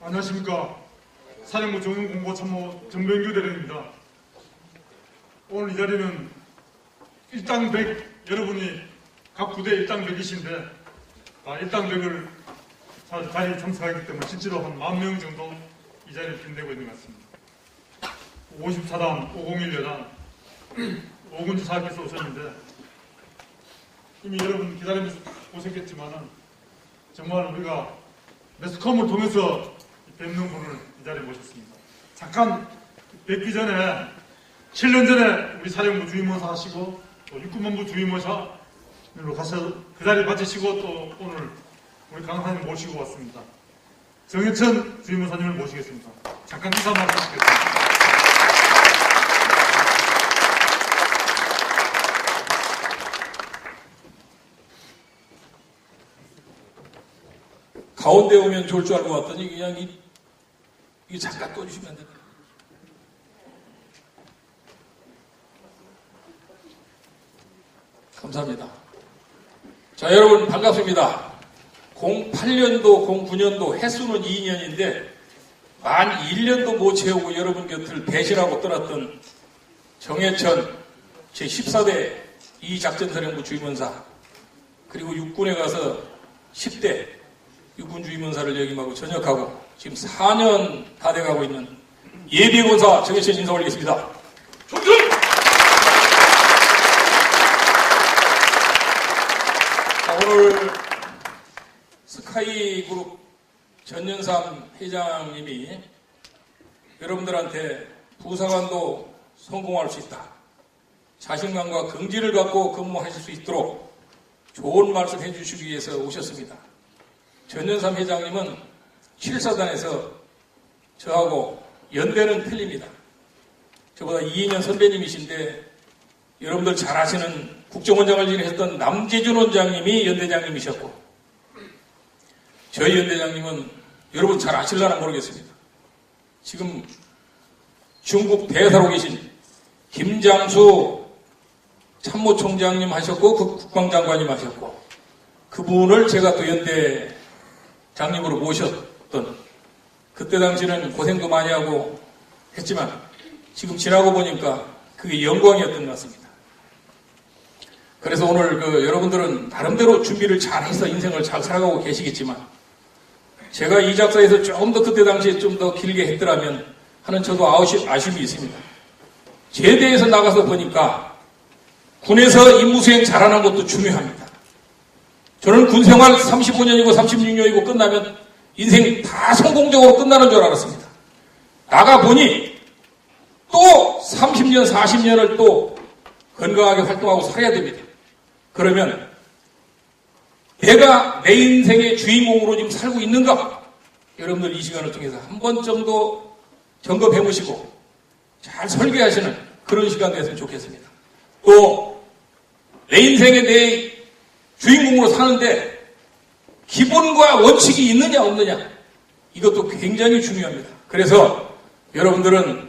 안녕하십니까. 사령부 정용공보참모 정병규 대령입니다. 오늘 이 자리는 일당 100, 여러분이 각 부대 일당 100이신데 일당 100을 자리에 참석하기 때문에 실제로 한 10,000명 정도 이 자리를 빛내고 있는 것 같습니다. 54단, 501여단, 5군지 사학께서 오셨는데 이미 여러분 기다리면서 오셨겠지만은 정말 우리가 매스컴을 통해서 뵙는 분을 이 자리에 모셨습니다. 잠깐 뵙기 전에 7년 전에 우리 사령부 주임원사 하시고 또 육군본부 주임원사로 가서 그 자리 마치시고 또 오늘 우리 강사님 모시고 왔습니다. 정해천 주임원사님을 모시겠습니다. 잠깐 인사 말씀드리겠습니다. 가운데 오면 좋을 줄 알고 왔더니 그냥 이 잠깐 떠주시면 안 됩니다. 감사합니다. 자, 여러분 반갑습니다. 08년도, 09년도 해수는 2년인데 만 1년도 못 채우고 여러분 곁을 배신하고 떠났던 정해천 제14대 이작전사령부 주임원사, 그리고 육군에 가서 10대 육군주임원사를 역임하고 전역하고 지금 4년 다 돼가고 있는 예비군사 정해천 인사 올리겠습니다. 총총! 오늘 스카이그룹 전연삼 회장님이 여러분들한테 부사관도 성공할 수 있다, 자신감과 긍지를 갖고 근무하실 수 있도록 좋은 말씀 해주시기 위해서 오셨습니다. 전연삼 회장님은 7사단에서 저하고 연대는 틀립니다. 저보다 2년 선배님이신데 여러분들 잘 아시는 국정원장을 지내셨던 남재준 원장님이 연대장님이셨고, 저희 연대장님은 여러분 잘 아실려나 모르겠습니다. 지금 중국 대사로 계신 김장수 참모총장님 하셨고 국방장관님 하셨고, 그분을 제가 또 연대장님으로 모셨던, 그때 당시는 고생도 많이 하고 했지만 지금 지나고 보니까 그게 영광이었던 것 같습니다. 그래서 오늘 여러분들은 나름대로 준비를 잘해서 인생을 잘 살아가고 계시겠지만, 제가 이 작사에서 조금 더 그때 당시에 좀 더 길게 했더라면 하는 저도 아쉬움이 있습니다. 제대에서 나가서 보니까 군에서 임무수행 잘하는 것도 중요합니다. 저는 군생활 35년이고 36년이고 끝나면 인생 다 성공적으로 끝나는 줄 알았습니다. 나가보니 또 30년, 40년을 또 건강하게 활동하고 살아야 됩니다. 그러면 내가 내 인생의 주인공으로 지금 살고 있는가? 여러분들 이 시간을 통해서 한 번 정도 점검해 보시고 잘 설계하시는 그런 시간 되었으면 좋겠습니다. 또 내 인생의 내 주인공으로 사는데 기본과 원칙이 있느냐 없느냐, 이것도 굉장히 중요합니다. 그래서 여러분들은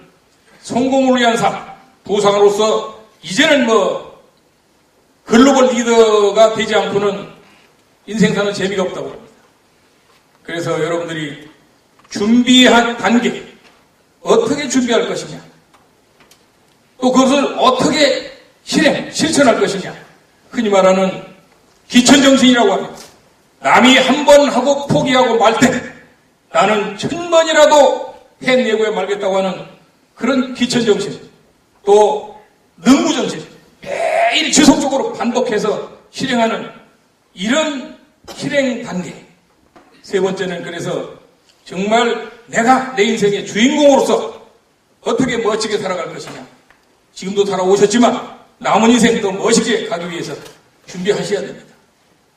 성공을 위한 삶, 부상으로서 이제는 글로벌 리더가 되지 않고는 인생 사는 재미가 없다고 합니다. 그래서 여러분들이 준비한 단계, 어떻게 준비할 것이냐, 또 그것을 어떻게 실천할 것이냐, 흔히 말하는 기천정신이라고 합니다. 남이 한 번 하고 포기하고 말 때 나는 1000번이라도 해내고야 말겠다고 하는 그런 기천정신, 또 능구정신, 매일 지속적으로 반복해서 실행하는 이런 실행 단계. 세 번째는 그래서 정말 내가 내 인생의 주인공으로서 어떻게 멋지게 살아갈 것이냐, 지금도 살아오셨지만 남은 인생 더 멋있게 가기 위해서 준비하셔야 됩니다.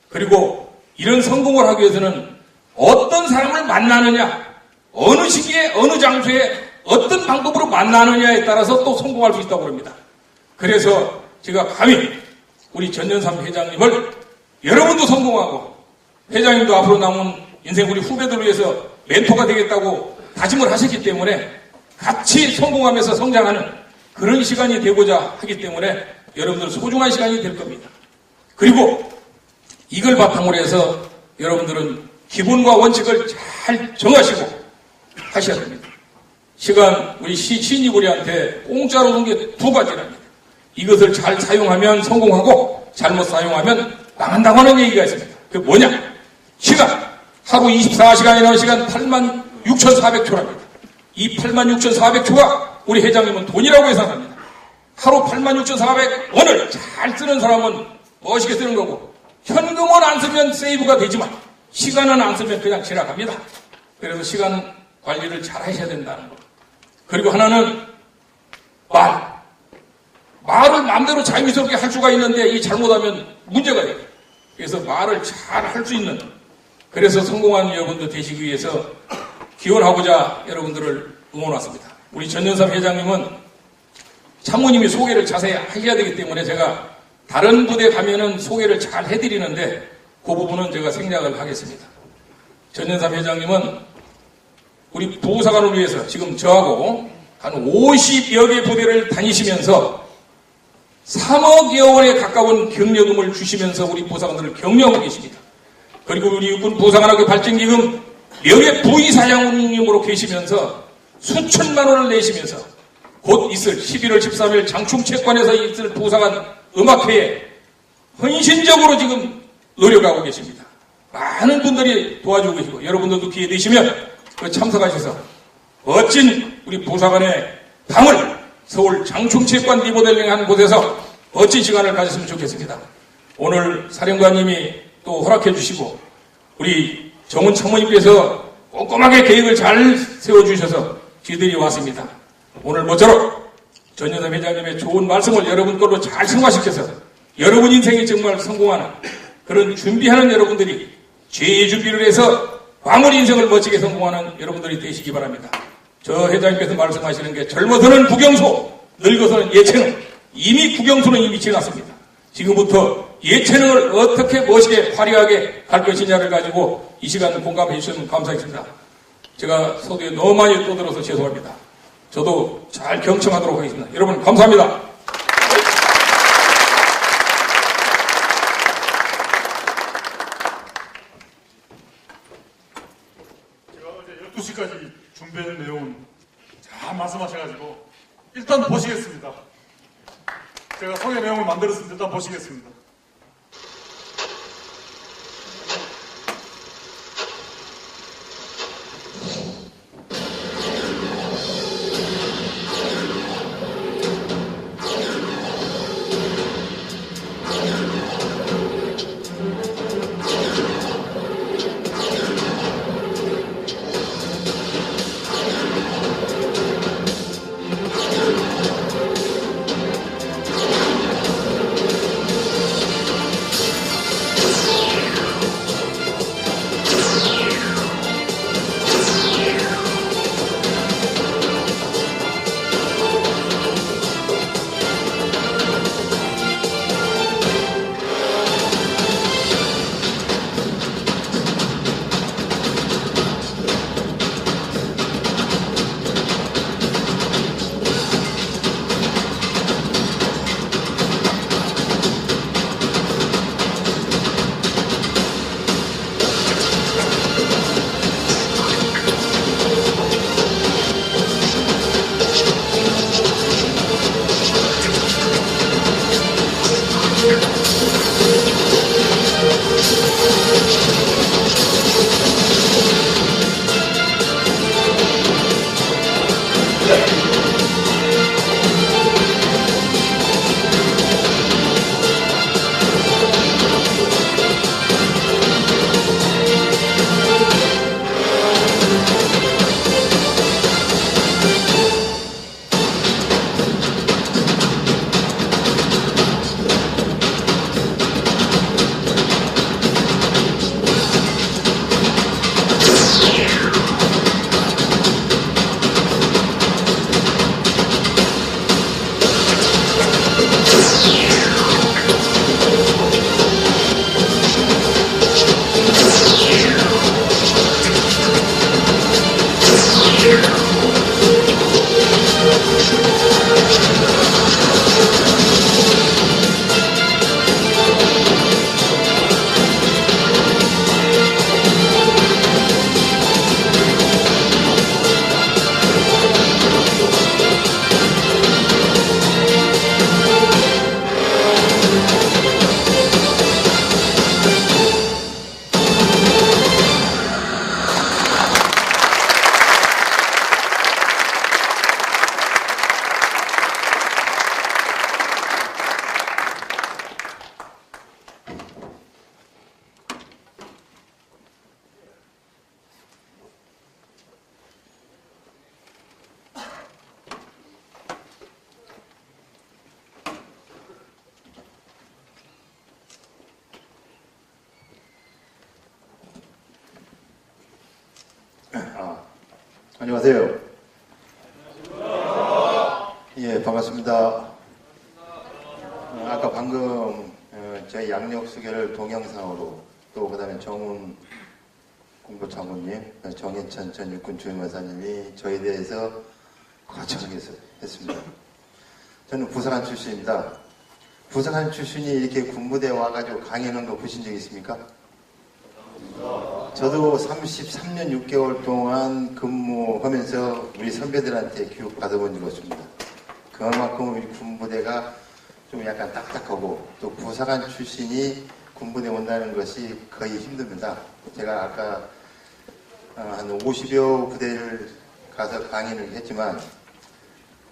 그리고 이런 성공을 하기 위해서는 어떤 사람을 만나느냐, 어느 시기에 어느 장소에 어떤 방법으로 만나느냐에 따라서 또 성공할 수 있다고 합니다. 그래서 제가 감히 우리 전연삼 회장님을 여러분도 성공하고 회장님도 앞으로 남은 인생 우리 후배들을 위해서 멘토가 되겠다고 다짐을 하셨기 때문에 같이 성공하면서 성장하는 그런 시간이 되고자 하기 때문에 여러분들 소중한 시간이 될 겁니다. 그리고 이걸 바탕으로 해서 여러분들은 기본과 원칙을 잘 정하시고 하셔야 됩니다. 시간 우리 시인이 우리한테 공짜로 준 게 두 가지랍니다. 이것을 잘 사용하면 성공하고 잘못 사용하면 망한다고 하는 얘기가 있습니다. 그게 뭐냐? 시간 하루 24시간이라는 시간 86,400초랍니다. 이 86,400초가 우리 회장님은 돈이라고 예상합니다. 하루 86,400원을 잘 쓰는 사람은 멋있게 쓰는 거고 현금은 안 쓰면 세이브가 되지만 시간은 안 쓰면 그냥 지나갑니다. 그래서 시간 관리를 잘 하셔야 된다는 거. 그리고 하나는 말을 마음대로 자유스럽게 할 수가 있는데 이 잘못하면 문제가 돼요. 그래서 말을 잘 할 수 있는 그래서 성공한 여러분들 되시기 위해서 기원하고자 여러분들을 응원 왔습니다. 우리 전연삼 회장님은 참모님이 소개를 자세히 하셔야 되기 때문에 제가 다른 부대 가면은 소개를 잘 해드리는데 그 부분은 제가 생략을 하겠습니다. 전연삼 회장님은 우리 부사관을 위해서 지금 저하고 한 50여 개 부대를 다니시면서 3억여 원에 가까운 경력금을 주시면서 우리 부사관들을 격려하고 계십니다. 그리고 우리 육군 부사관학교 발전기금 명예 부의사장님으로 계시면서 수천만 원을 내시면서 곧 있을 11월 13일 장충체육관에서 있을 부사관 음악회에 헌신적으로 지금 노력하고 계십니다. 많은 분들이 도와주고 계시고 여러분들도 기회 되시면 참석하셔서 멋진 우리 부사관의 밤을 서울 장충체육관 리모델링한 곳에서 멋진 시간을 가졌으면 좋겠습니다. 오늘 사령관님이 또 허락해 주시고 우리 정훈 참모님께서 꼼꼼하게 계획을 잘 세워주셔서 저희들이 왔습니다. 오늘 모쪼록 전여담 회장님의 좋은 말씀을 여러분 걸로 잘 승화시켜서 여러분 인생이 정말 성공하는 그런 준비하는 여러분들이 죄의 준비를 해서 마무리 인생을 멋지게 성공하는 여러분들이 되시기 바랍니다. 저 회장님께서 말씀하시는 게 젊어서는 국영수, 늙어서는 예체능. 이미 국영수는 이미 지났습니다. 지금부터 예체능을 어떻게 멋있게 화려하게 할 것이냐를 가지고 이 시간 공감해 주시면 감사하겠습니다. 제가 서두에 너무 많이 떠들어서 죄송합니다. 저도 잘 경청하도록 하겠습니다. 여러분 감사합니다. 제가 어제 12시까지 준비한 내용은 잘 말씀하셔가지고 일단 보시겠습니다. 제가 소개 내용을 만들었습니다. 일단 보시겠습니다. 안녕하세요. 예, 반갑습니다. 아까 방금 저희 양력수계를 동영상으로 또 그다음에 정훈 공보참모님, 정해찬 전 육군 주임원사님이 저에 대해서 거창하게 했습니다. 저는 부사관 출신입니다. 부사관 출신이 이렇게 군부대에 와가지고 강연한 거 보신 적 있습니까? 저도 33년 6개월 동안 근무하면서 우리 선배들한테 교육 받아본 적이 없습니다. 그만큼 우리 군부대가 좀 약간 딱딱하고 또 부사관 출신이 군부대 온다는 것이 거의 힘듭니다. 제가 아까 한 50여 부대를 가서 강의를 했지만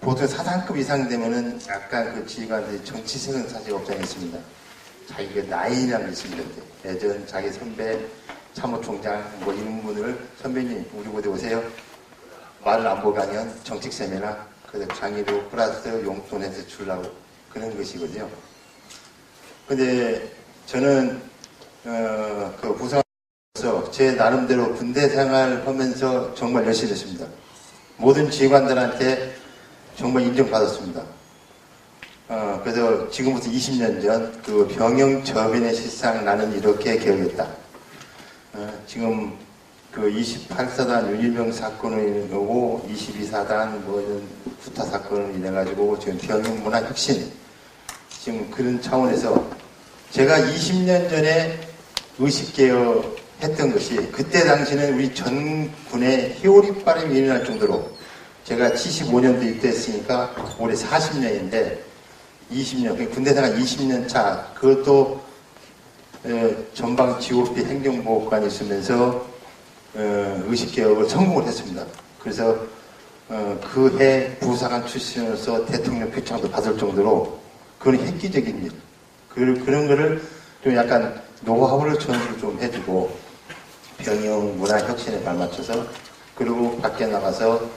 보통 사단급 이상 되면은 약간 그 지휘관들이 정치색은 사실 없지 않습니다. 자기가 나이라는 게 있습니다. 예전 자기 선배 참모총장 뭐 이런 분을 선배님 우리 부대 오세요. 말을 안 보고 하면 정책 세미나 그래서 강의로 플러스 용돈 해서 주려고 그런 것이거든요. 근데 저는 그 부사관으로서 제 나름대로 군대 생활하면서 정말 열심히 했습니다. 모든 지휘관들한테 정말 인정받았습니다. 그래서 지금부터 20년 전 그 병영 저변의 실상 나는 이렇게 계획했다. 지금 그 28사단 윤일병 사건을 오고 22사단 뭐 이런 구타 사건을 인해가지고 지금 병영 문화 혁신 지금 그런 차원에서 제가 20년 전에 의식개혁 했던 것이 그때 당시는 우리 전 군의 희오리바람이 일어날 정도로 제가 75년도 입대했으니까 올해 40년인데 20년, 군대생활 20년 차, 그것도 전방 GOP 행정보호관이 있으면서 의식개혁을 성공을 했습니다. 그래서 그 해 부사관 출신으로서 대통령 표창도 받을 정도로 그건 획기적인 일. 그런 거를 좀 약간 노하우를 전수를 좀 해주고 병영 문화 혁신에 발맞춰서 그리고 밖에 나가서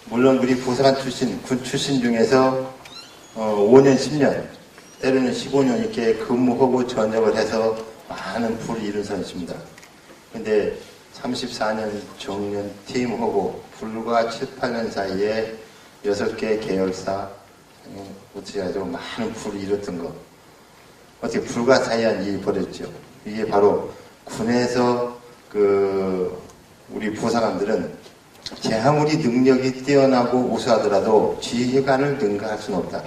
물론 우리 부사관 출신, 군 출신 중에서 5년, 10년, 때로는 15년 이렇게 근무하고 전역을 해서 많은 부를 이룬 사람이 있습니다. 근데 34년 정년 퇴임하고 불과 7, 8년 사이에 6개 계열사, 어떻게 하죠? 많은 부를 이뤘던 거. 어떻게 불가사의한 일이 벌어졌죠. 이게 바로 군에서 우리 부사관들은 제 아무리 능력이 뛰어나고 우수하더라도 지휘관을 능가할 수는 없다.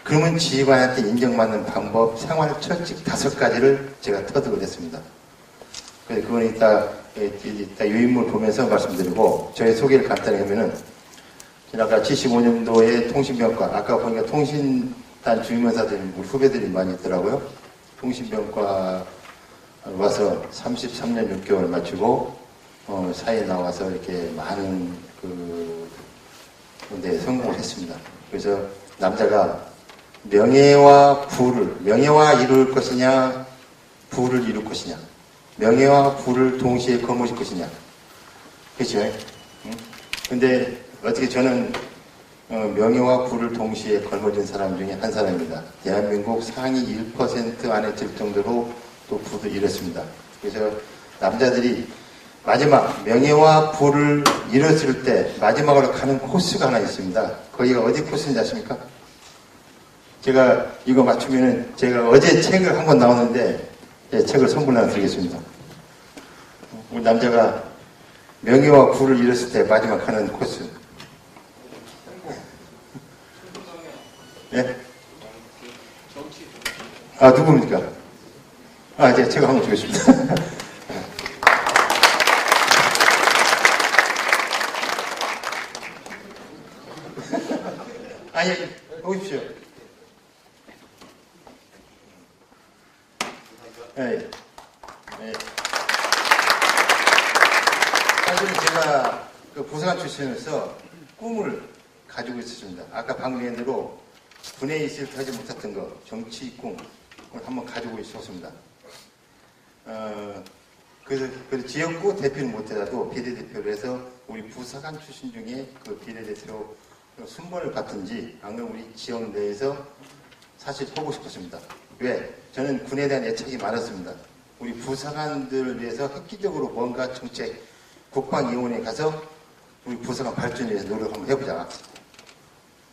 그러면 지휘관한테 인정받는 방법, 생활 철칙 5가지를 제가 터득을 했습니다. 그래서 그건 이따 유인물 보면서 말씀드리고 저의 소개를 간단히 하면은 아까 75년도에 통신병과 아까 보니까 통신단 주임원사들이 우리 후배들이 많이 있더라고요. 통신병과 와서 33년 6개월 마치고 사회에 나와서 이렇게 많은 데 성공을 했습니다. 그래서 남자가 명예와 이룰 것이냐, 부를 이룰 것이냐, 명예와 부를 동시에 거머쥘 것이냐. 그렇죠? 근데 어떻게 저는 명예와 부를 동시에 걸머쥔 사람 중에 한 사람입니다. 대한민국 상위 1% 안에 들 정도로 또 부도 이뤘습니다. 그래서 남자들이 마지막 명예와 부를 이뤘을 때 마지막으로 가는 코스가 하나 있습니다. 거기가 어디 코스인지 아십니까? 제가 이거 맞추면은 제가 어제 책을 한 권 나오는데 책을 선물 하나 드리겠습니다. 우리 남자가 명예와 부를 이뤘을 때 마지막 가는 코스. 예? 아, 누굽니까? 아, 제가 책 한번 주겠습니다. 아니, 보십시오. 예. 사실은 제가 그 부사관 출신으로서 꿈을 가지고 있었습니다. 아까 방금 얘기한 대로 군에 있을 때 하지 못했던 거, 정치 꿈을 한번 가지고 있었습니다. 그래서 지역구 대표는 못해도 비례대표를 해서 우리 부사관 출신 중에 그 비례대표 순번을 받든지 안 그러면 우리 지역 내에서 사실 하고 싶었습니다. 왜? 저는 군에 대한 애착이 많았습니다. 우리 부사관들을 위해서 획기적으로 뭔가 정책 국방위원회에 가서 우리 부서가 발전을 위해서 노력을 한번 해보자.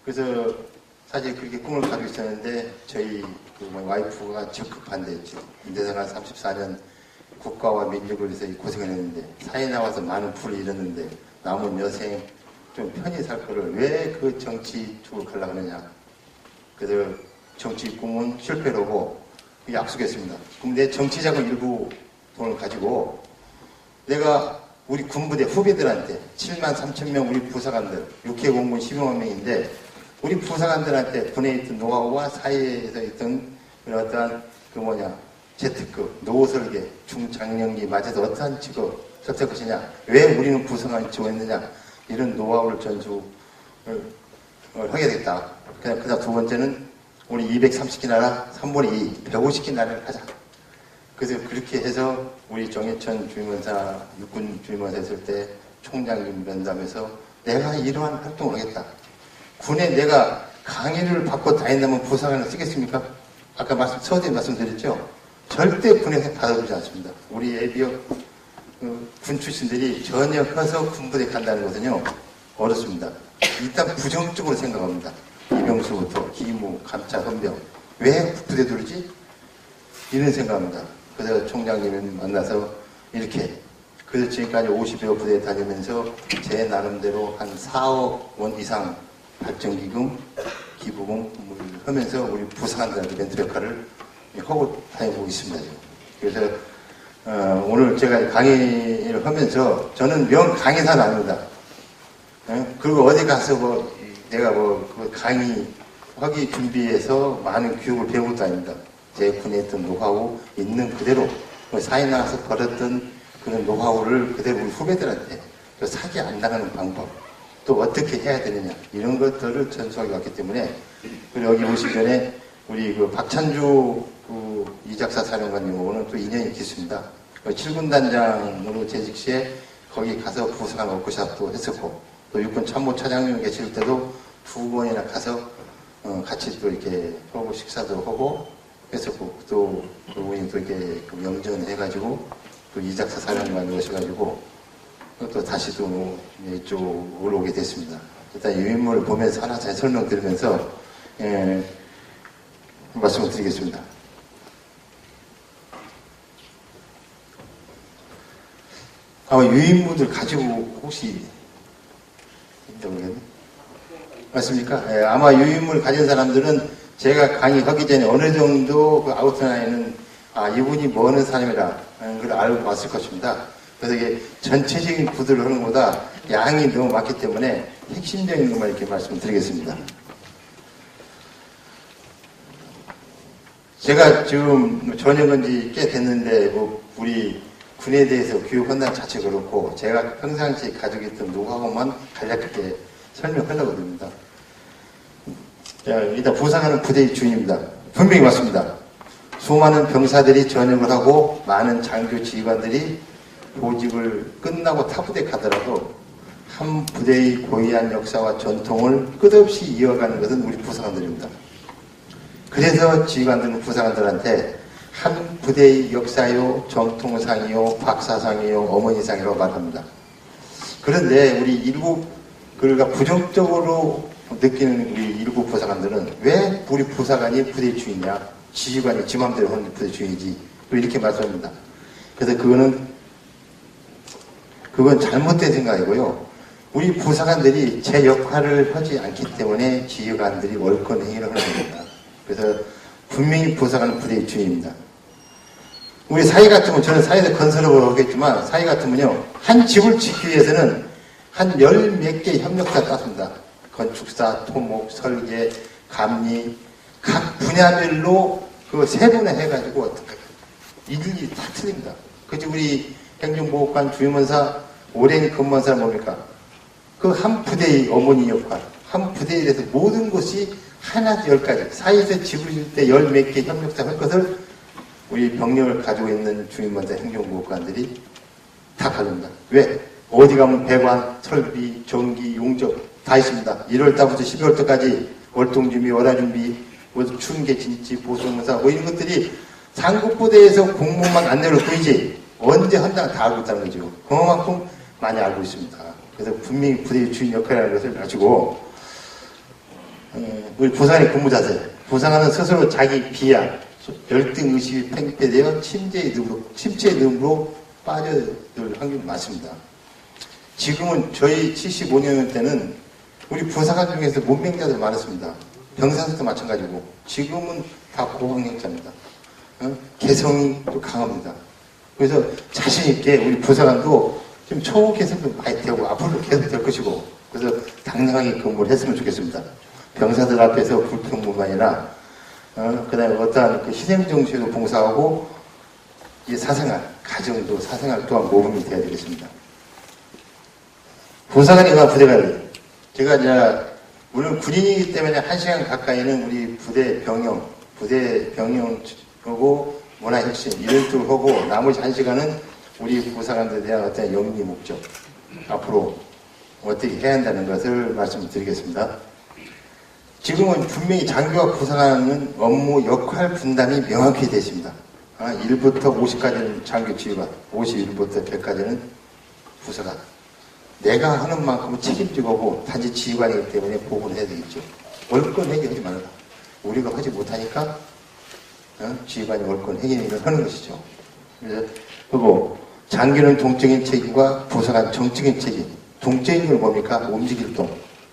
그래서 사실 그렇게 꿈을 가지고 있었는데 저희 와이프가 적극 반대했죠. 인대생활 34년 국가와 민족을 위해서 고생을 했는데 사회 나와서 많은 부를 잃었는데 남은 여생 좀 편히 살 거를 왜 그 정치 쪽으로 가려고 하느냐. 그래서 정치 꿈은 실패로고 약속했습니다. 그럼 내 정치자금 일부 돈을 가지고 내가 우리 군부대 후배들한테 7만 3천 명 우리 부사관들 6회 공군 12만 명인데 우리 부사관들한테 군에 있던 노하우와 사회에서 있던 그런 어떠한 재특급, 노설계, 중장년기 맞아서 어떠한 직업 선택할 것이냐, 왜 우리는 부사관을 지원했느냐 이런 노하우를 전수를 하게 되겠다. 그다음 두 번째는 우리 230기 나라 3분의 2, 150기 나라를 하자. 그래서 그렇게 해서 우리 정해천 주임원사, 육군 주임원사 했을 때 총장님 면담에서 내가 이러한 활동을 하겠다. 군에 내가 강의를 받고 다닌다면 부사관을 쓰겠습니까? 아까 서두에 말씀드렸죠? 절대 군에서 받아주지 않습니다. 우리 예비역 군 출신들이 전역해서 군부대 간다는 것은요, 어렵습니다. 일단 부정적으로 생각합니다. 이병수부터 기무, 감차, 헌병. 왜 부대 들지? 이런 생각합니다. 그래서 총장님을 만나서 이렇게, 그래서 지금까지 50여 부대 다니면서 제 나름대로 한 4억 원 이상 발전기금, 기부금을 하면서 우리 부사관들한테 멘토 역할을 하고 다니고 있습니다. 그래서 오늘 제가 강의를 하면서 저는 명 강의사는 아닙니다. 그리고 어디 가서 내가 강의 하기 준비해서 많은 교육을 배운 것도 아닙니다. 제 군에 있던 노하우 있는 그대로 사회 나가서 벌었던 그런 노하우를 그대로 우리 후배들한테 사기 안 당하는 방법 또 어떻게 해야 되느냐 이런 것들을 전수하게 왔기 때문에 그리고 여기 오시기 전에 우리 박찬주 이작사 사령관님하고는 또 인연이 깊습니다. 7군 단장으로 재직 시에 거기 가서 부사관 워크숍도 했었고 또 육군 참모 차장님 계실 때도 2번이나 가서 같이 또 이렇게 하고 식사도 하고 했었고 또 그분이 또 이렇게 명전해가지고 또 이작사 사령관이 오셔가지고 또 다시 또 이쪽으로 오게 됐습니다. 일단 이 인물을 보면서 하나 잘 설명드리면서 말씀을 드리겠습니다. 아마 유인물들 가지고 혹시 있다고 그러겠네? 맞습니까? 예, 아마 유인물 가진 사람들은 제가 강의하기 전에 어느 정도 그 아웃라인은 이분이 뭐 하는 사람이라 그걸 알고 왔을 것입니다. 그래서 이게 전체적인 구도를 하는 것보다 양이 너무 많기 때문에 핵심적인 것만 이렇게 말씀드리겠습니다. 제가 지금 전역한 지 꽤 됐는데 우리 군에 대해서 교육한다는 자체 그렇고 제가 평상시에 가지고 있던 노하우만 간략하게 설명하려고 합니다. 자, 일단 부상하는 부대의 주인입니다. 분명히 맞습니다. 수많은 병사들이 전역을 하고 많은 장교 지휘관들이 보직을 끝나고 타부대 가더라도 한 부대의 고유한 역사와 전통을 끝없이 이어가는 것은 우리 부사관들입니다. 그래서 지휘관들은 부사관들한테 한 부대의 역사요, 전통상이요, 박사상이요, 어머니상이라고 말합니다. 그런데 우리 일부 그러니까 부정적으로 느끼는 우리 일부 부사관들은 왜 우리 부사관이 부대 주인이냐, 지휘관이 지 맘대로 하는 부대 주인이지 이렇게 말씀합니다. 그래서 그건 잘못된 생각이고요. 우리 부사관들이 제 역할을 하지 않기 때문에 지휘관들이 월권 행위를 하는 겁니다. 그래서 분명히 부사관은 부대의 주인입니다. 우리 사회 같으면 저는 사회에서 건설업을 하겠지만 사회 같으면요 한 집을 짓기 위해서는 한 열 몇 개 협력사 땄습니다. 건축사, 토목, 설계, 감리 각 분야별로 그 세분화 해가지고 어떻게 일일이 다 틀립니다. 그치 우리 행정보호관, 주임원사, 오랜 근무한 사람 뭡니까? 그 한 부대의 어머니 역할, 한 부대에 대해서 모든 것이 하나 10가지 사회에서 집을 질 때 열 몇 개 협력사 할 것을 우리 병력을 가지고 있는 주임원사 행정보호관들이 다 가릅니다. 왜? 어디 가면 배관, 설비, 전기, 용접 다 있습니다. 1월달부터 12월달까지 월동준비, 월화준비, 추운계 진지, 보수공사 이런 것들이 상급부대에서 공무원만 안내로 보이지 언제 한다고 다 알고 있다는 거죠. 그만큼 많이 알고 있습니다. 그래서 분명히 부대의 주인 역할이라는 것을 가지고 우리 부상의 근무 자세, 부상하는 스스로 자기 비하, 열등 의식이 팽배되어 침체의 늪으로 빠져들 확률이 많습니다. 지금은 저희 75년 때는 우리 부사관 중에서 문맹자들 많았습니다. 병사들도 마찬가지고 지금은 다 고학력자입니다. 개성이 또 강합니다. 그래서 자신 있게 우리 부사관도 지금 초보 개성도 많이 되고 앞으로도 계속 될 것이고 그래서 당당하게 근무를 했으면 좋겠습니다. 병사들 앞에서 불평뿐만이나 그다음에 어떠한 그 희생정신도 봉사하고 이 사생활, 가정도 사생활 또한 모범이 되어야 되겠습니다. 부사관이 가 부대관리. 제가 이제 물론 군인이기 때문에 1시간 가까이는 우리 부대 병영하고 문화혁신 이런 쪽을 하고 나머지 1시간은 우리 부사관들에 대한 어떤 영리 목적 앞으로 어떻게 해야 한다는 것을 말씀드리겠습니다. 지금은 분명히 장교와 부사관은 업무 역할 분담이 명확히 되어 있습니다. 1부터 50까지는 장교 지휘관, 51부터 100까지는 부사관. 내가 하는 만큼은 책임지고 하고 단지 지휘관이기 때문에 보고를 해야 되겠죠. 월권회계 하지 말라. 우리가 하지 못하니까 지휘관이 월권회계를 하는 것이죠. 그리고 장교는 동적인 책임과 부사관 정적인 책임. 동적인 건 뭡니까? 움직일 동.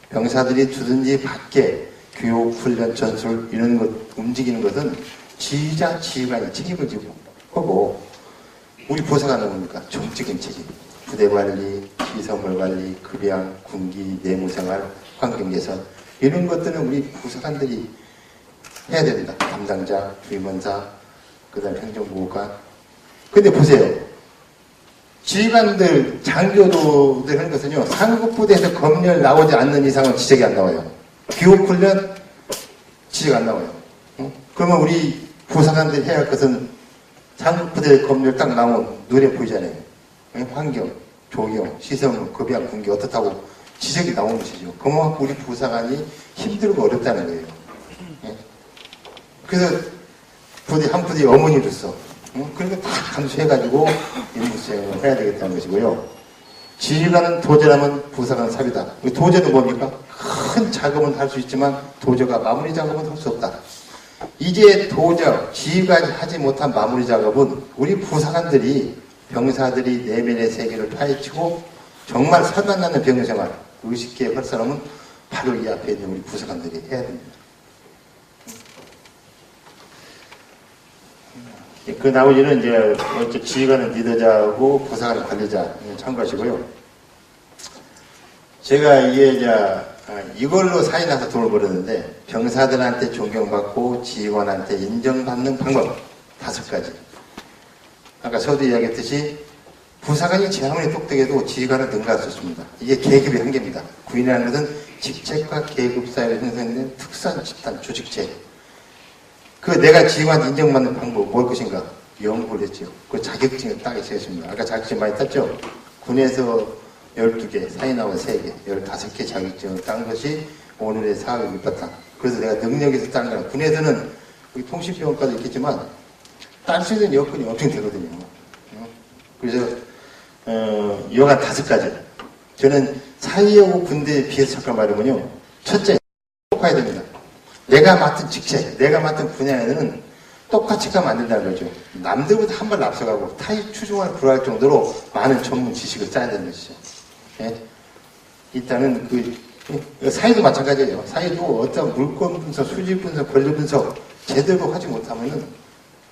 병사들이 두든지 밖에 교육, 훈련, 전술 이런 것 움직이는 것은 지휘자, 지휘관이 책임을 지고 하고 우리 부사관은 뭡니까? 정적인 책임. 부대 관리, 시설물 관리, 급양, 군기, 내무생활, 환경 개선 이런 것들은 우리 부사관들이 해야 됩니다. 담당자, 주임원사, 그 다음에 행정보호관. 근데 보세요. 지휘관들, 장교도들 하는 것은요, 상급 부대에서 검열 나오지 않는 이상은 지적이 안 나와요. 교육훈련 지적 안 나와요. 그러면 우리 부사관들이 해야 할 것은 상급 부대 검열 딱 나오면 눈에 보이잖아요. 환경, 조경, 시설물, 급양, 군기 어떻다고 지적이 나오는 것이죠. 그만큼 우리 부사관이 힘들고 어렵다는 거예요. 그래서 부대, 한 부대 어머니로서 그러니까 다 감수해가지고 임무 수행을 해야 되겠다는 것이고요. 지휘관은 도제라면 부사관 삽이다. 도제는 뭡니까? 큰 작업은 할 수 있지만 도저가 마무리 작업은 할 수 없다. 이제 도저, 지휘관이 하지 못한 마무리 작업은 우리 부사관들이 병사들이 내면의 세계를 파헤치고 정말 살맛나는 병생활, 의식계획 할 사람은 바로 이 앞에 있는 우리 부사관들이 해야 됩니다. 그 나머지는 이제 지휘관은 리더자하고 부사관은 관리자 참고하시고요. 제가 이걸로 사이 나서 돈을 벌었는데 병사들한테 존경받고 지휘관한테 인정받는 방법 5가지. 아까 서두 이야기했듯이 부사관이 제 아무리 똑똑해도 지휘관은 능가할 수 없습니다. 이게 계급의 한계입니다. 군인이라는 것은 직책과 계급 사이로 형성된 특수한 집단, 조직체. 내가 지휘관 인정받는 방법 뭘 것인가? 연구를 했죠. 그 자격증을 따기 시작했습니다. 아까 자격증 많이 땄죠? 군에서 12개, 사인아웃 3개, 15개 자격증을 딴 것이 오늘의 사업의 밑바탕. 그래서 내가 능력에서 딴 거야. 군에서는 통신병원까지 있겠지만 딸 수 있는 여건이 엄청 되거든요. 그래서 여간 5가지. 저는 사회하고 군대에 비해서 잠깐 말하면요. 첫째, 똑같아야 됩니다. 내가 맡은 직책, 내가 맡은 분야에는 똑같이 가면 안 된다는 거죠. 남들보다 한 발 앞서가고 타의 추종을 불허할 정도로 많은 전문 지식을 쌓아야 되는 것이죠. 예? 일단은 사회도 마찬가지예요. 사회도 어떤 물건 분석, 수직 분석, 권리 분석 제대로 하지 못하면은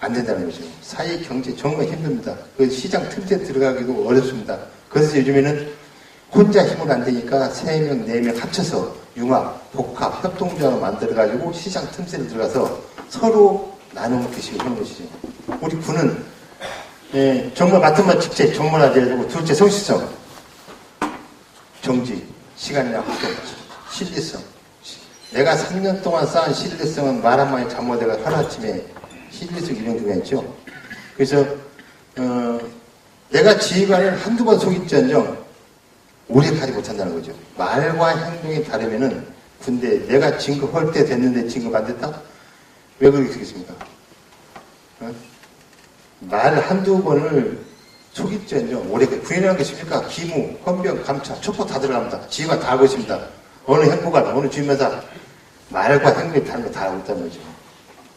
안 된다는 거죠. 사회 경제 정말 힘듭니다. 그 시장 틈새 들어가기도 어렵습니다. 그래서 요즘에는 혼자 힘을 안 되니까 3명, 4명 합쳐서 융합, 복합, 협동조합을 만들어가지고 시장 틈새를 들어가서 서로 나눔을 드시고 하는 것이죠. 우리 군은 정말 맡은 바 직책, 전문화돼야 되고 둘째 성실성, 정지, 시간이나 활동, 신뢰성. 내가 3년 동안 쌓은 신뢰성은 말 한마디 잘못해가 하루아침에 신뢰성 이런 경우가 있죠. 그래서 내가 지휘관을 한두 번 속일지언정 오래 가지 못한다는 거죠. 말과 행동이 다르면은 군대 내가 진급할 때 됐는데 진급 안 됐다? 왜 그렇게 되겠습니까? 말 한두 번을 초기전요. 올해 군이라는 게 있습니까? 기무, 헌병, 감차, 촉포 다 들어갑니다. 지휘관 다 하고 있습니다. 어느 행보관, 어느 주임마다 말과 행동이 다른 거 다 하고 있다는 거죠.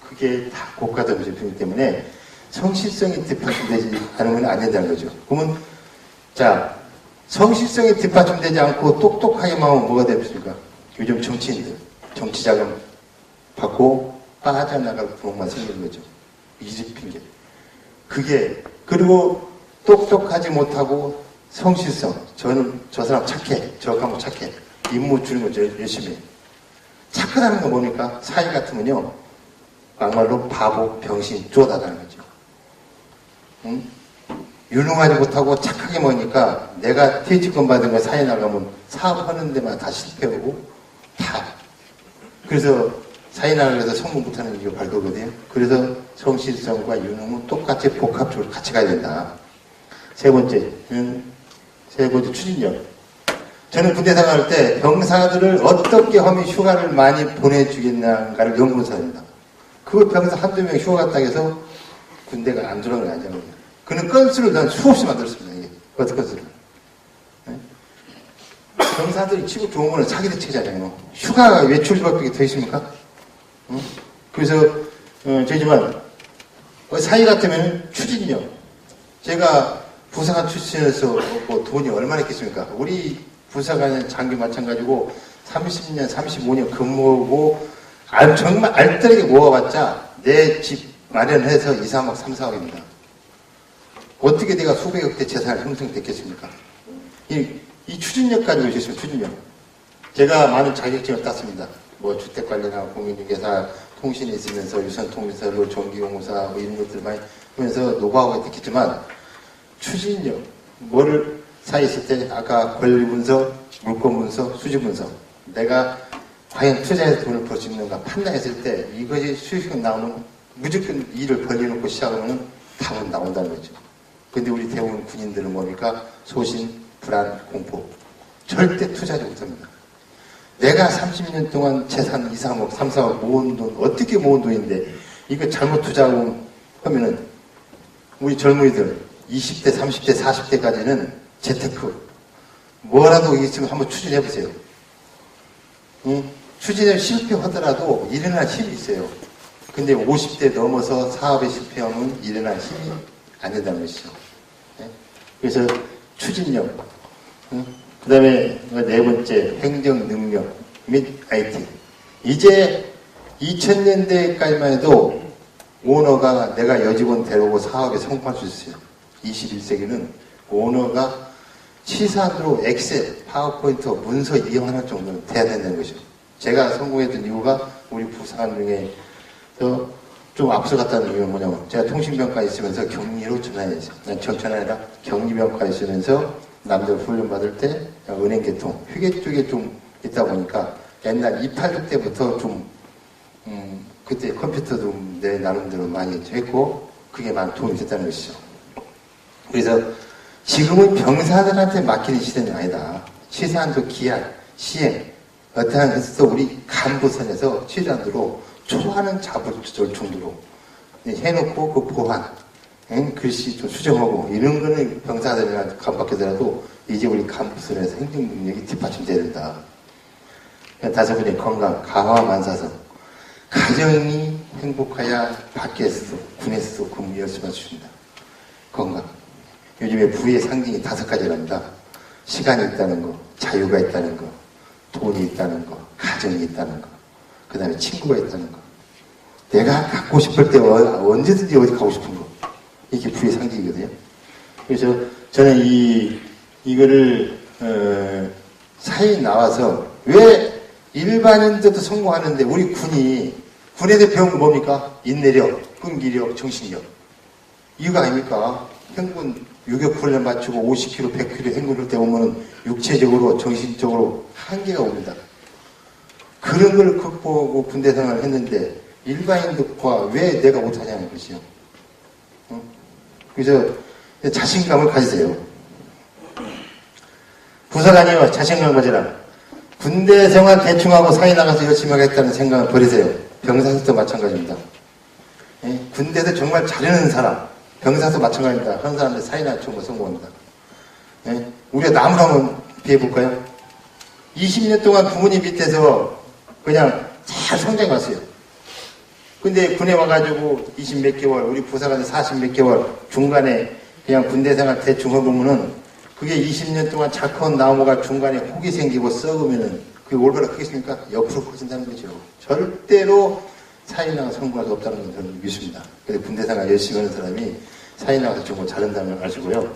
그게 다 국가도시이기 때문에 성실성이 뒷받침되지 않으면 안 된다는 거죠. 그러면 자, 성실성이 뒷받침되지 않고 똑똑하게만 하면 뭐가 됩니까? 요즘 정치인들 정치자금 받고 빠져나갈 구멍만 생기는 거죠. 이집 핑계. 그게 그리고 똑똑하지 못하고 성실성. 저는 저 사람 착해. 저 과목 착해. 임무 주는 거 열심히 해. 착하다는 건 뭡니까? 사회 같으면요. 막말로 바보, 병신, 쪼다다는 거죠. 응? 유능하지 못하고 착하게 먹으니까 내가 퇴직금 받은 거 사회 나가면 사업하는 데만 다 실패하고 다. 그래서 사회 나가서 성공 못하는 이유가 발도거든요. 그래서 성실성과 유능은 똑같이 복합적으로 같이 가야 된다. 세 번째 추진력. 저는 군대 생활할 때 병사들을 어떻게 하면 휴가를 많이 보내주겠나를 연구해서 합니다. 그 병사 한두 명 휴가 갔다 해서 군대가 안 들어가는 게 아니잖아요. 그는 건수를 난 수없이 만들었습니다. 이게. 어떤 건수를. 네? 병사들이 치고 좋은 거는 자기들 체잖아요. 휴가가 외출밖에 더 있습니까? 응? 그래서, 저지만, 사회 같으면 추진력. 제가 부사관 출신에서 뭐 돈이 얼마나 있겠습니까? 우리 부사관은 장교 마찬가지고 30년, 35년 근무하고 정말 알뜰하게 모아봤자 내 집 마련해서 2, 3억, 3, 4억입니다. 어떻게 내가 수백억 대 재산을 형성됐겠습니까? 이 추진력 가지고 있었어요, 추진력. 제가 많은 자격증을 땄습니다. 뭐 주택관리나 공인중개사, 통신에 있으면서 유선통신사로 전기공사 뭐 이런 것들 많이 하면서 노하우가 됐겠지만 추진력, 뭐를 사이에 있을 때 아까 권리분석, 물권분석, 수지분석 내가 과연 투자해서 돈을 벌 수 있는가 판단했을 때 이것이 수익이 나오면 무조건 일을 벌려놓고 시작하면 답은 나온다는 거죠. 근데 우리 대부분 군인들은 뭡니까? 소신, 불안, 공포. 절대 투자하지 못합니다. 내가 30년 동안 재산 2, 3억, 3, 4억 모은 돈, 어떻게 모은 돈인데 이거 잘못 투자하고 하면은 우리 젊은이들 20대, 30대, 40대까지는 재테크 뭐라도 있으면 한번 추진해보세요. 응? 추진에 실패하더라도 일어날 힘이 있어요. 근데 50대 넘어서 사업에 실패하면 일어날 힘이 안 된다는 것이죠. 네? 그래서 추진력. 응? 그 다음에 네 번째 행정 능력 및 IT. 이제 2000년대까지만 해도 오너가 내가 여직원 데려오고 사업에 성공할 수 있어요. 21세기는 오너가 시산으로 엑셀, 파워포인트, 문서 이용하는 정도는 돼야 된다는 것이죠. 제가 성공했던 이유가 우리 부사관 중에서 좀 앞서갔다는 이유는 뭐냐면 제가 통신병과에 있으면서 격리로 전환했어요. 난 전천이 아니라 격리병과에 있으면서 남들 훈련 받을 때 은행 계통, 휴게 쪽에 좀 있다 보니까 옛날 286 때부터 좀 그때 컴퓨터도 내 나름대로 많이 했고 그게 많이 도움이 됐다는 것이죠. 그래서 지금은 병사들한테 맡기는 시대는 아니다. 최소한도 기한, 시행, 어떠한 것도 우리 간부선에서 최소한도로 초하는 자부를 정도로 해놓고 그 보완, 글씨 좀 수정하고 이런 거는 병사들이나 간받게더라도 이제 우리 간부선에서 행정 능력이 뒷받침돼야 된다. 다섯 번째 건강, 가화 만사성. 가정이 행복해야 밖에서도 군에서도 근무 열심히 할 수 있습니다. 건강. 요즘에 부의 상징이 5가지랍니다. 시간이 있다는 거, 자유가 있다는 거, 돈이 있다는 거, 가정이 있다는 거, 그 다음에 친구가 있다는 거. 내가 갖고 싶을 때 언제든지 어디 가고 싶은 거. 이게 부의 상징이거든요. 그래서 저는 이거를 사회에 나와서 왜 일반인들도 성공하는데 우리 군에 대해 배운 거 뭡니까? 인내력, 끈기력, 정신력. 이유가 아닙니까? 행군 유격 훈련 마치고 50km, 100km 행군할 때 오면은 육체적으로, 정신적으로 한계가 옵니다. 그런 걸 극복하고 군대 생활을 했는데 일반인들과 왜 내가 못하냐는 것이요. 그래서 자신감을 가지세요. 부사관이요, 자신감을 가지라. 군대 생활 대충하고 사회 나가서 열심히 하겠다는 생각을 버리세요. 병사들도 마찬가지입니다. 군대에서 정말 잘하는 사람, 병사도 마찬가지입니다. 한 사람들 사이나 좋은 거 성공합니다. 예? 우리가 나무를 한번 비해볼까요? 20년 동안 부모님 밑에서 그냥 잘 성장해 왔어요. 근데 군에 와가지고 20 몇 개월, 우리 부사관들 40 몇 개월, 중간에 그냥 군대 생활 대충 해보면은 그게 20년 동안 잘 커온 나무가 중간에 혹이 생기고 썩으면은 그게 올바로 크겠습니까? 옆으로 커진다는 거죠. 절대로 사회 나가서 성공할 수 없다는 건 저는 믿습니다. 그래서 군대 생활 열심히 하는 사람이 사회 나가서 정말 잘한다는 걸 아시고요.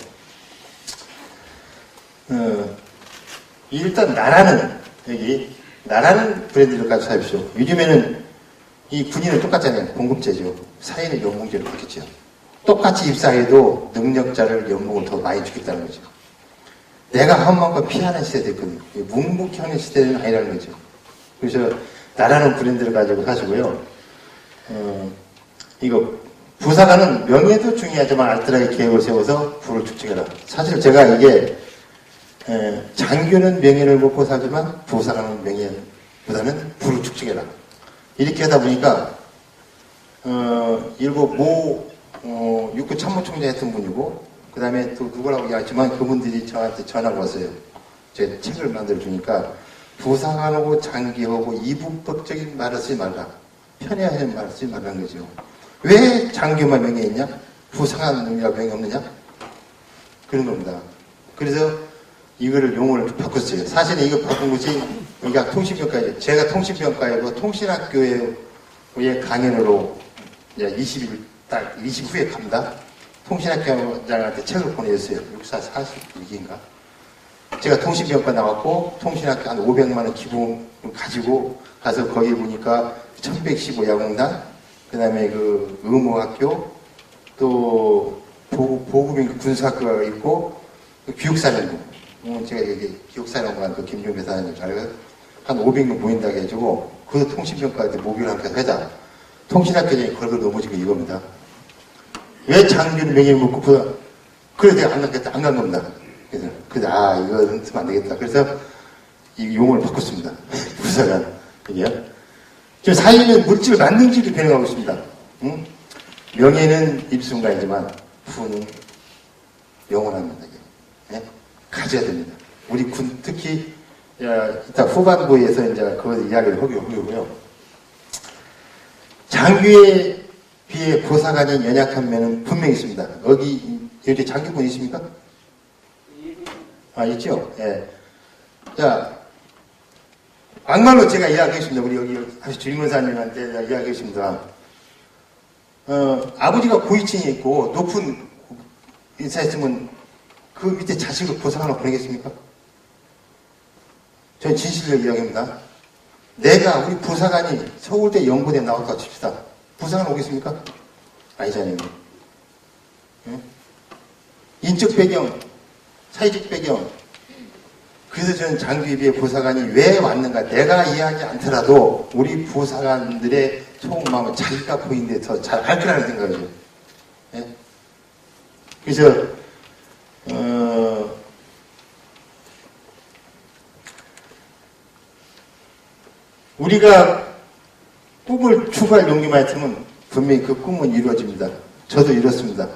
일단 나라는 브랜드를 가지고 사십시오. 요즘에는 이 군인은 똑같잖아요. 공급제죠. 사회는 연봉제로 바뀌었죠. 똑같이 입사해도 능력자를 연봉을 더 많이 주겠다는 거죠. 내가 한 만큼 피하는 시대가 됐거든요. 묵묵하는 시대는 아니라는 거죠. 그래서 나라는 브랜드를 가지고 사시고요. 이거 부사관은 명예도 중요하지만 알뜰하게 계획을 세워서 부를 축적해라. 사실 제가 이게 장교는 명예를 먹고 살지만 부사관은 명예보다는 부를 축적해라. 이렇게 하다 보니까 일부 육군 참모총장 했던 분이고 그 다음에 또 누구라고 얘기하지만 그분들이 저한테 전화가 왔어요. 제 책을 만들어 주니까 부사관하고 장교하고 이분법적인 말을 쓰지 말라. 편애하는 말을 쓰지 말라는 거죠. 왜 장교만 명예 있냐? 부사관이라 명예 없느냐? 그런 겁니다. 그래서 이거를 용어를 바꿨어요. 사실은 이거 바꾼 것이 여기가 통신평가예요. 제가 통신평가이고 통신학교의 강연으로 이제 20 후에 갑니다. 통신학교장한테 책을 보내줬어요. 육사 42기인가? 제가 통신평가 나왔고 통신학교 한 500만 원 기부금을 가지고 가서 거기 보니까 1115 야공단, 그 다음에 그 의무학교, 또 보급인 군사학교가 있고 교육사령부. 제가 여기 기억사령관 그 김종배 사장님 잘 한 500명 모인다고 해가지고 그 통신평가한테 목요일 함께 하자. 통신학교장이 걸걸 넘어지고 이겁니다. 왜 장교는 명예를 묻고 그래서 내가 안 간 겁니다. 그래서 이거는 쓰면 안 되겠다. 그래서 이 용어를 바꿨습니다. 부사관 이게요. 지금 사회는 물질 만능질이 변해가고 있습니다. 응? 명예는 입순간이지만 부는 영원합니다. 예? 가져야 됩니다. 우리 군 특히 이따 후반부에서 이제 그 이야기를 하고요. 장교에 비해 부사관이 연약한 면은 분명히 있습니다. 여기 장교분 있습니까? 있죠? 예. 자, 막말로 제가 이야기했습니다. 우리 여기 다시 주임원사님한테 이야기했습니다. 아버지가 고위층에 있고 높은 인사했으면 그 밑에 자식을 부사관으로 보내겠습니까? 저는 진실을 이야기합니다. 우리 부사관이 서울대 연구대에 나왔다고 칩시다. 부사관 오겠습니까? 아니잖아요. 응? 인적 배경, 사회적 배경. 그래서 저는 장교에 비해 부사관이 왜 왔는가 내가 이해하지 않더라도 우리 부사관들의 속마음은 자기가 보이는데 더 잘 알 거라는 생각이죠. 예? 그래서 우리가 꿈을 추구할 용기만 있으면 분명히 그 꿈은 이루어집니다. 저도 이뤘습니다.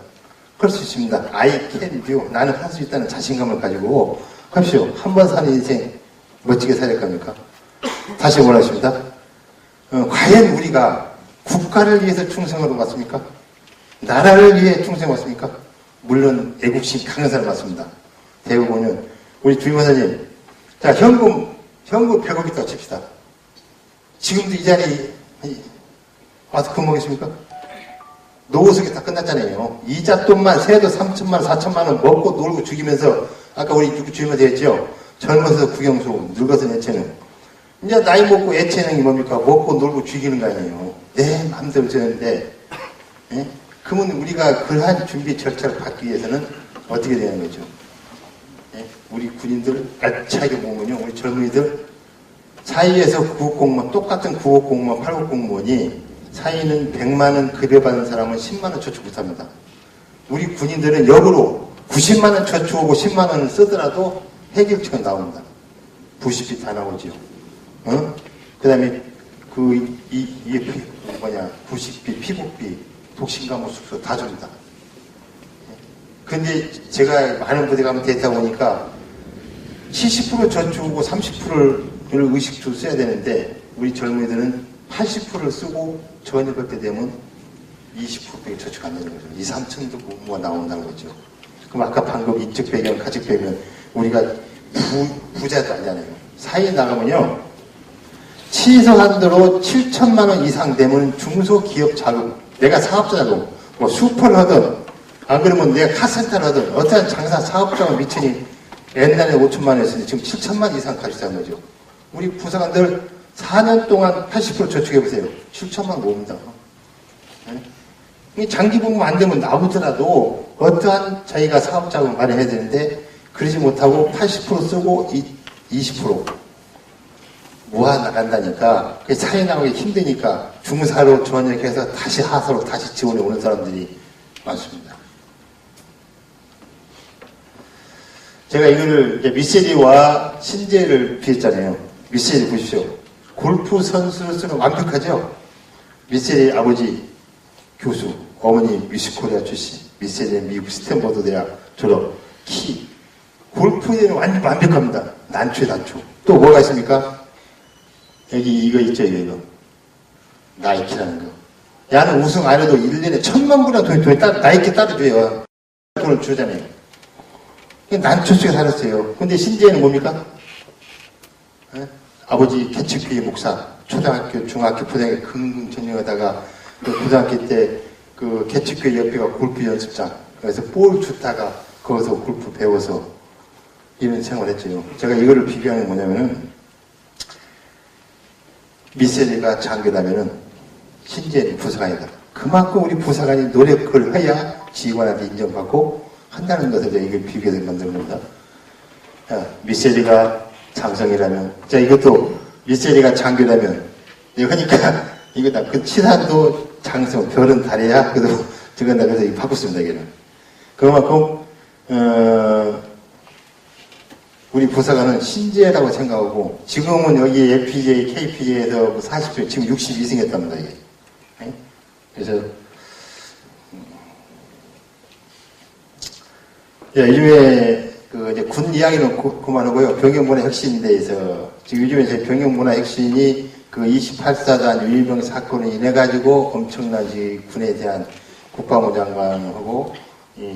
그럴 수 있습니다. I can do. 나는 할 수 있다는 자신감을 가지고 합시오. 한 번 사는 인생 멋지게 살릴 겁니까? 다시 원하십니다. 과연 우리가 국가를 위해서 충성을 왔습니까? 나라를 위해 충성 왔습니까? 물론 애국심 강한 사람 맞습니다. 대부분은 우리 주임원사님, 자 현금 100억 있다고 칩시다. 지금도 이 자리 와서 근무하겠습니까? 노후석이 다 끝났잖아요. 이자 돈만 세도 3천만 원, 4천만 원 먹고 놀고 죽이면서 아까 우리 주임원사 했죠. 젊어서 국영수, 늙어서 애체능. 이제 나이 먹고 애체능이 뭡니까? 먹고 놀고 죽이는 거 아니에요. 내 마음대로 되는데, 예? 그러면 우리가 그러한 준비 절차를 받기 위해서는 어떻게 되는 거죠? 예? 우리 군인들 알차게 보면요. 우리 젊은이들 사이에서 9급 공무원, 똑같은 9급 공무원, 8급 공무원이 사이는 100만 원 급여받은 사람은 10만 원 저축 못합니다. 우리 군인들은 역으로 90만 원 저축하고 10만 원을 쓰더라도 해결책은 나옵니다. 부식비 다 나오죠. 그 다음에 부식비, 피복비, 독신감호 숙소 다 줍니다. 근데 제가 많은 부대 가면 데이터 보니까 70% 저축하고 30%를 의식적으로 써야 되는데 우리 젊은이들은 80%를 쓰고 저녁할 때 되면 20%밖에 저축 안 되는 거죠. 2, 3천도 뭐가 나온다는 거죠. 그럼 아까 방금 인적 배경, 가족 배경 우리가 부자도 아니잖아요. 사회에 나가면요. 최소한도로 7천만 원 이상 되면 중소기업 자금, 내가 사업자 자금, 뭐 슈퍼를 하든 안 그러면 내가 카센터를 하든 어떠한 장사 사업자가 미천이 옛날에 5천만 원 했으니 지금 7천만 이상 가지고 거죠. 우리 부사관들 4년 동안 80% 저축해보세요. 7천만 모읍니다. 네? 장기 복무 안 되면 나오더라도 어떠한 자기가 사업자금을 마련해야 되는데 그러지 못하고 80% 쓰고 20% 모아 나간다니까 사회 나오기 힘드니까 중사로 전역해서 다시 하사로 다시 지원해 오는 사람들이 많습니다. 제가 이거를 미세리와 신재를 비했잖아요. 미세리 보십시오. 골프 선수로서는 완벽하죠. 미세리 아버지 교수, 어머니 미스코리아 출신, 미세리는 미국 스탠퍼드 대학 졸업, 키, 골프에는 완전 완벽합니다. 난초에 난초. 또 뭐가 있습니까? 여기 이거 있죠, 이거. 나이키라는 거. 야는 우승 안 해도 1년에 1,000만 불이나 돈이 나이키 따라줘요. 돈을 주잖아요. 난초 속에 살았어요. 근데 신재는 뭡니까? 에? 아버지 개척교회 목사, 초등학교, 중학교, 고등학교 긍긍전능하다가 그 고등학교 때 그 개척교회 옆에가 골프 연습장. 그래서 볼 주다가 거기서 골프 배워서 이런 생활을 했죠. 제가 이거를 비교하는 게 뭐냐면은 미세리가 장교라면은 신재는 부사관이다. 그만큼 우리 부사관이 노력을 해야 지휘관한테 인정받고 한다는 것을 제가 이걸 비교해서 만든 겁니다. 미세리가 장성이라면, 자, 이것도 미세리가 장교라면, 그러니까 이거다. 그 치산도 장성, 별은 달이야. 그래도 저건 다 그래서 이거 바꿨습니다, 이게는. 그만큼, 우리 부사관은 신재라고 생각하고, 지금은 여기 FPJ, KPJ에서 40조, 지금 62승 했답니다, 이게. 그래서, 요즘에, 이제 군 이야기는 그만하고요. 병영문화 혁신에 대해서, 지금 요즘에 제 병영문화 혁신이 그 28사단 유일병 사건을 인해가지고 엄청나지 군에 대한 국방부 장관하고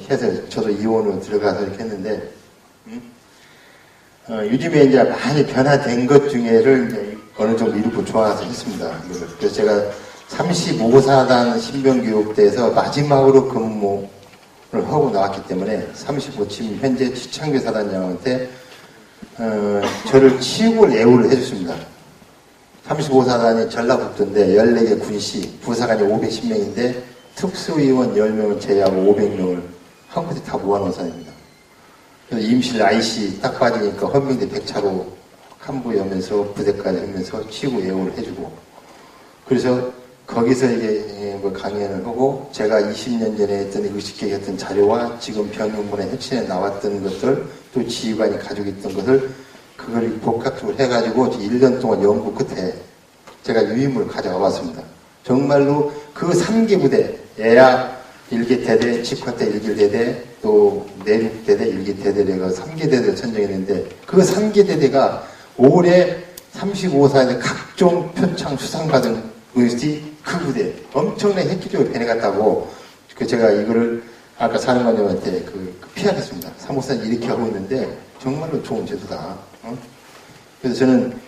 해서 저도 이원으로 들어가서 이렇게 했는데, 요즘에 이제 많이 변화된 것 중에를 이제 어느 정도 이루고 좋아서 했습니다. 그래서 제가 35사단 신병교육대에서 마지막으로 근무를 하고 나왔기 때문에 35침 현재 최창규 사단장한테 저를 치고 예우를 해줬습니다. 35사단이 전라북도인데 14개 군시, 부사관이 510명인데 특수위원 10명을 제외하고 500명을 한 곳에 다 모아놓은 사람입니다. 그래서 임실 IC 딱 빠지니까 헌병대 100차로 간부하면서 부대까지 하면서 치고 예우를 해주고, 그래서 거기서 이제 뭐 강연을 하고 제가 20년 전에 했던 의식계획 했던 자료와 지금 병영문화 혁신에 나왔던 것들, 또 지휘관이 가지고 있던 것을 그걸 복합적으로 해가지고 1년 동안 연구 끝에 제가 유임을 가져와 봤습니다. 정말로 그 3개 부대, 예약 1개 대대, 직화대 1개 대대, 또 내륙대대 1개 대대가 3개 대대를 선정했는데 그 3개 대대가 올해 35사에 각종 표창 수상받은 것이 그 부대 엄청나게 획기적으로 변해갔다고 제가 이거를 아까 사령관님한테 피하겠습니다. 35사는 이렇게 하고 있는데 정말로 좋은 제도다. 그래서 저는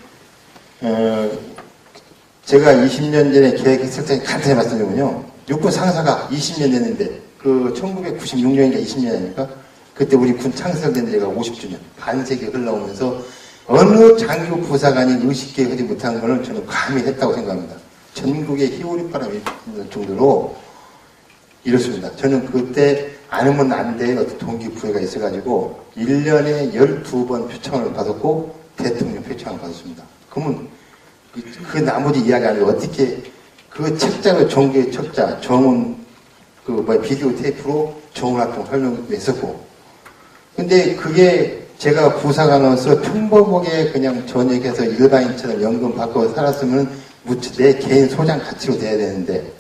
제가 20년 전에 계획했을 때 간단히 말씀드리면요. 육군 상사가 20년 됐는데 그 1996년인가 20년 아닙니까? 그때 우리 군 창설된 지가 50주년 반세기 흘러오면서 어느 장교 부사관이 의식계획 하지 못한 거는 저는 감히 했다고 생각합니다. 전국에 희오리바람이 있는 정도로 이렇습니다. 저는 그때 안 하면 안 될 어떤 동기부여가 있어가지고 1년에 12번 표창을 받았고 대통령 표창을 받았습니다. 그러면 그 나머지 이야기 아니고 어떻게 그 책자를 종교의 책자 정원 비디오 테이프로 정원활동 설명했었고, 근데 그게 제가 부사관으로서 평범하게 그냥 전역해서 일반인처럼 연금 받고 살았으면 내 개인 소장 가치로 돼야 되는데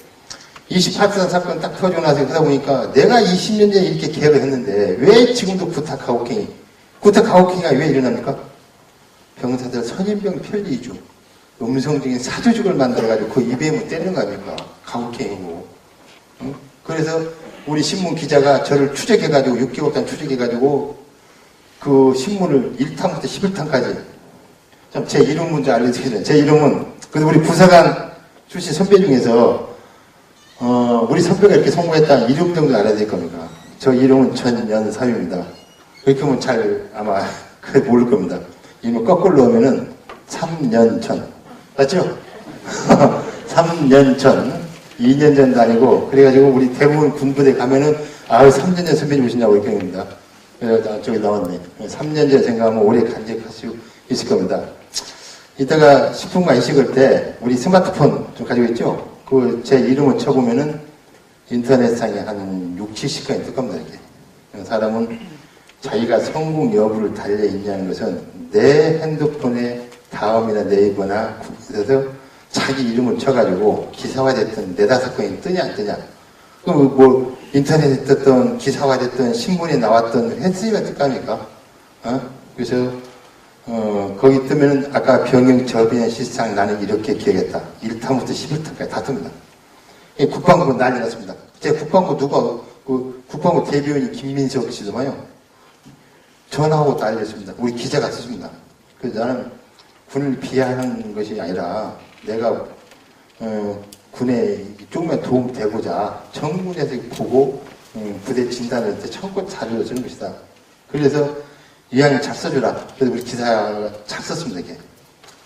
28사 사건 딱 터지고 나서 하다 보니까 내가 20년 전에 이렇게 개혁을 했는데 왜 지금도 구타 가혹행위가 왜 일어납니까? 병사들 선임병 편리주, 음성적인 사조직을 만들어가지고 그 입에 때리는 거 아닙니까? 가혹행위고. 응? 그래서 우리 신문 기자가 저를 추적해가지고 6개월 동안 추적해가지고 그 신문을 1탄부터 11탄까지 참 제 이름 먼저 알려드리면 제 이름은 그래도 우리 부사관 출신 선배 중에서 우리 선배가 이렇게 성공했다 이름 정도 알아야 될 겁니다. 저 이름은 전연삼입니다. 그렇게 하면 잘 아마 모를 겁니다. 이름을 거꾸로 넣으면은 3년전 맞죠? 3년 전 2년 전도 아니고 그래가지고 우리 대부분 군부대 가면은 3년 전 선배님 오신다고 이렇게 합니다. 그래서 저기 나왔네. 3년 전 생각하면 오래 간직할 수 있을 겁니다. 이따가 식품관 식을 때 우리 스마트폰 좀 가지고 있죠? 그 제 이름을 쳐보면은 인터넷상에 한 6, 70건이 뜰 겁니다, 이게. 사람은 자기가 성공 여부를 달려있냐는 것은 내 핸드폰에 다음이나 네이버나 그래서 자기 이름을 쳐가지고 기사화됐던 4-5건이 뜨냐 안 뜨냐. 그럼 뭐 인터넷에 떴던 기사화됐던 신문에 나왔던 횟수가 뜰까니까. 그래서 거기 뜨면은 아까 병영 저변의 실상 나는 이렇게 기억했다. 1탄부터 11탄까지 다 뜹니다. 국방부 난리 났습니다. 제 국방부 국방부 대변인 김민석 씨도만요. 전화하고 난리였습니다. 우리 기자가 썼습니다. 그래서 나는 군을 비하하는 것이 아니라 내가 군에 조금만 도움되고자 정군에서 보고 부대 진단을 때 처음부터 자료를 쓰는 것이다. 그래서 이왕 잘 써주라. 그래서 우리 기사가 잘 썼습니다. 이게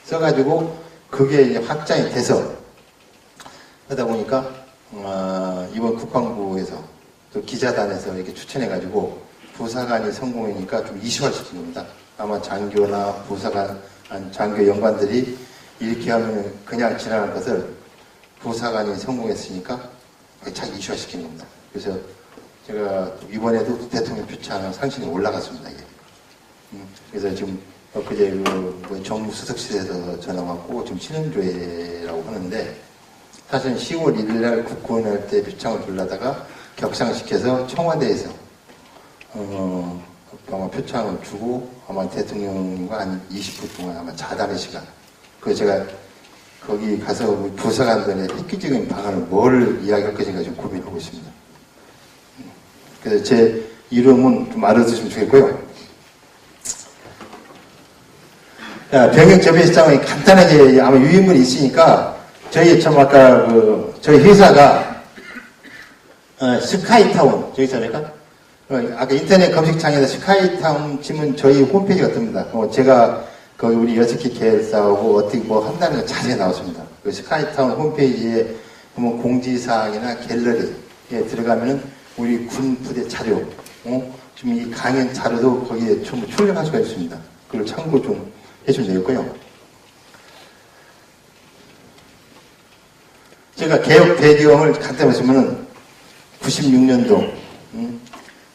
써가지고 그게 이제 확장이 돼서 하다 보니까 이번 국방부에서 또 기자단에서 이렇게 추천해가지고 부사관이 성공하니까 좀 이슈화시킨 겁니다. 아마 장교나 부사관, 장교 연관들이 이렇게 하면 그냥 지나갈 것을 부사관이 성공했으니까 잘 이슈화시킨 겁니다. 그래서 제가 이번에도 대통령 표창 상신이 올라갔습니다. 이게. 그래서 지금 엊그제 정무수석실에서 전화 왔고 지금 신원조회라고 하는데 사실은 10월 1일날 국군할 때 표창을 주려다가 격상시켜서 청와대에서 아마 표창을 주고 아마 대통령과 한 20분 동안 아마 자담의 시간. 그래서 제가 거기 가서 부사관들의 획기적인 방안을 뭘 이야기할 것인가 좀 고민하고 있습니다. 그래서 제 이름은 좀 알아두시면 좋겠고요. 병역 접의 시장은 간단하게 아마 유인물이 있으니까 저희 참 아까 저희 회사가 스카이타운 저기 있습니까? 아까 인터넷 검색창에서 스카이타운 치면 저희 홈페이지가 뜹니다. 제가 거기 우리 6개 계열사하고 어떻게 뭐 한다는 거 자세히 나왔습니다. 그 스카이타운 홈페이지에 보면 공지사항이나 갤러리에 들어가면은 우리 군 부대 자료, 지금 이 강연 자료도 거기에 전부 출력할 수가 있습니다. 그걸 참고 좀 해주면 되겠고요. 제가 개혁 대경을 간단히 말씀하면은 96년도,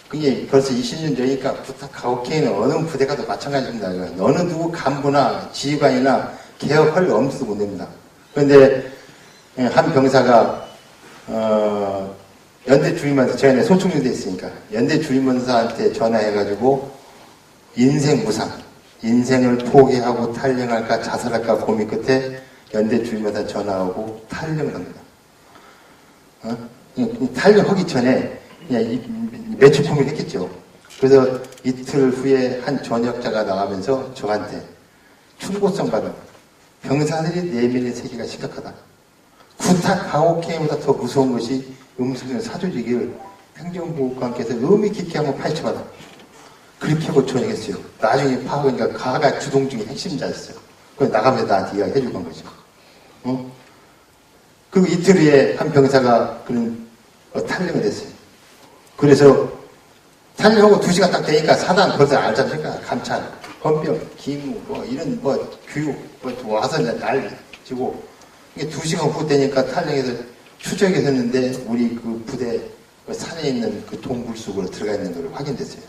그게 벌써 20년 전이니까 가혹행위는 어느 부대 가도 마찬가지입니다. 어느 누구 간부나 지휘관이나 개혁할 엄두도 못 냅니다. 그런데 한 병사가 연대 주임원사, 제가 소총연대 있으니까 연대 주임원사한테 전화해가지고 인생 무상, 인생을 포기하고 탈영할까 자살할까 고민 끝에 연대 주임원사 전화하고 탈영을 합니다. 탈영하기 전에 그냥 매출 고민을 했겠죠. 그래서 이틀 후에 한 전역자가 나가면서 저한테 충고성 발언, 병사들이 내면의 세계가 심각하다. 구타 가혹행위보다 더 무서운 것이 음성적 사조직을 행정보호관께서 의미 깊게 한번 파헤쳐봐라. 그렇게 하고 전역했어요. 나중에 파악하니까 가가 주동 중에 핵심자였어요. 그래서 나가면서 나한테 이야기 해주고 간 거죠. 그리고 이틀 후에 한 병사가 그런 탈영을 했어요. 그래서 탈영하고 2시간 딱 되니까 사단 벌써 알잖아요. 감찰, 헌병, 기무, 이런 교육, 와서 난리치고 이게 2시간 후 되니까 탈영해서 추적이 됐는데 우리 그 부대 산에 있는 그 동굴 속으로 들어가 있는 걸 확인됐어요.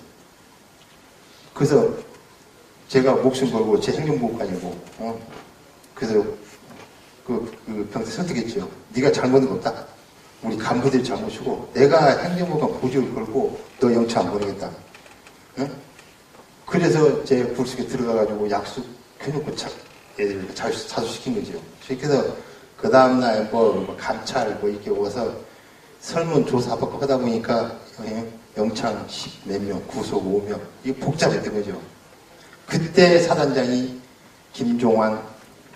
그래서 제가 목숨 걸고 제 행정보호관이고, 그래서 그 병사 설득했죠. 네가 잘못한 거 없다. 우리 간부들이 잘못이고 내가 행정부가 고지를 걸고 너 영차 안 보내겠다. 응? 그래서 제 불쑥에 들어가가지고 약속 해놓고 애들 자수시킨 거죠. 그래서 그 다음날 뭐 감찰 뭐 이렇게 와서 설문조사 하다 보니까 영창 10 몇 명, 구속 5명 이게 복잡했던 거죠. 그때 사단장이 김종환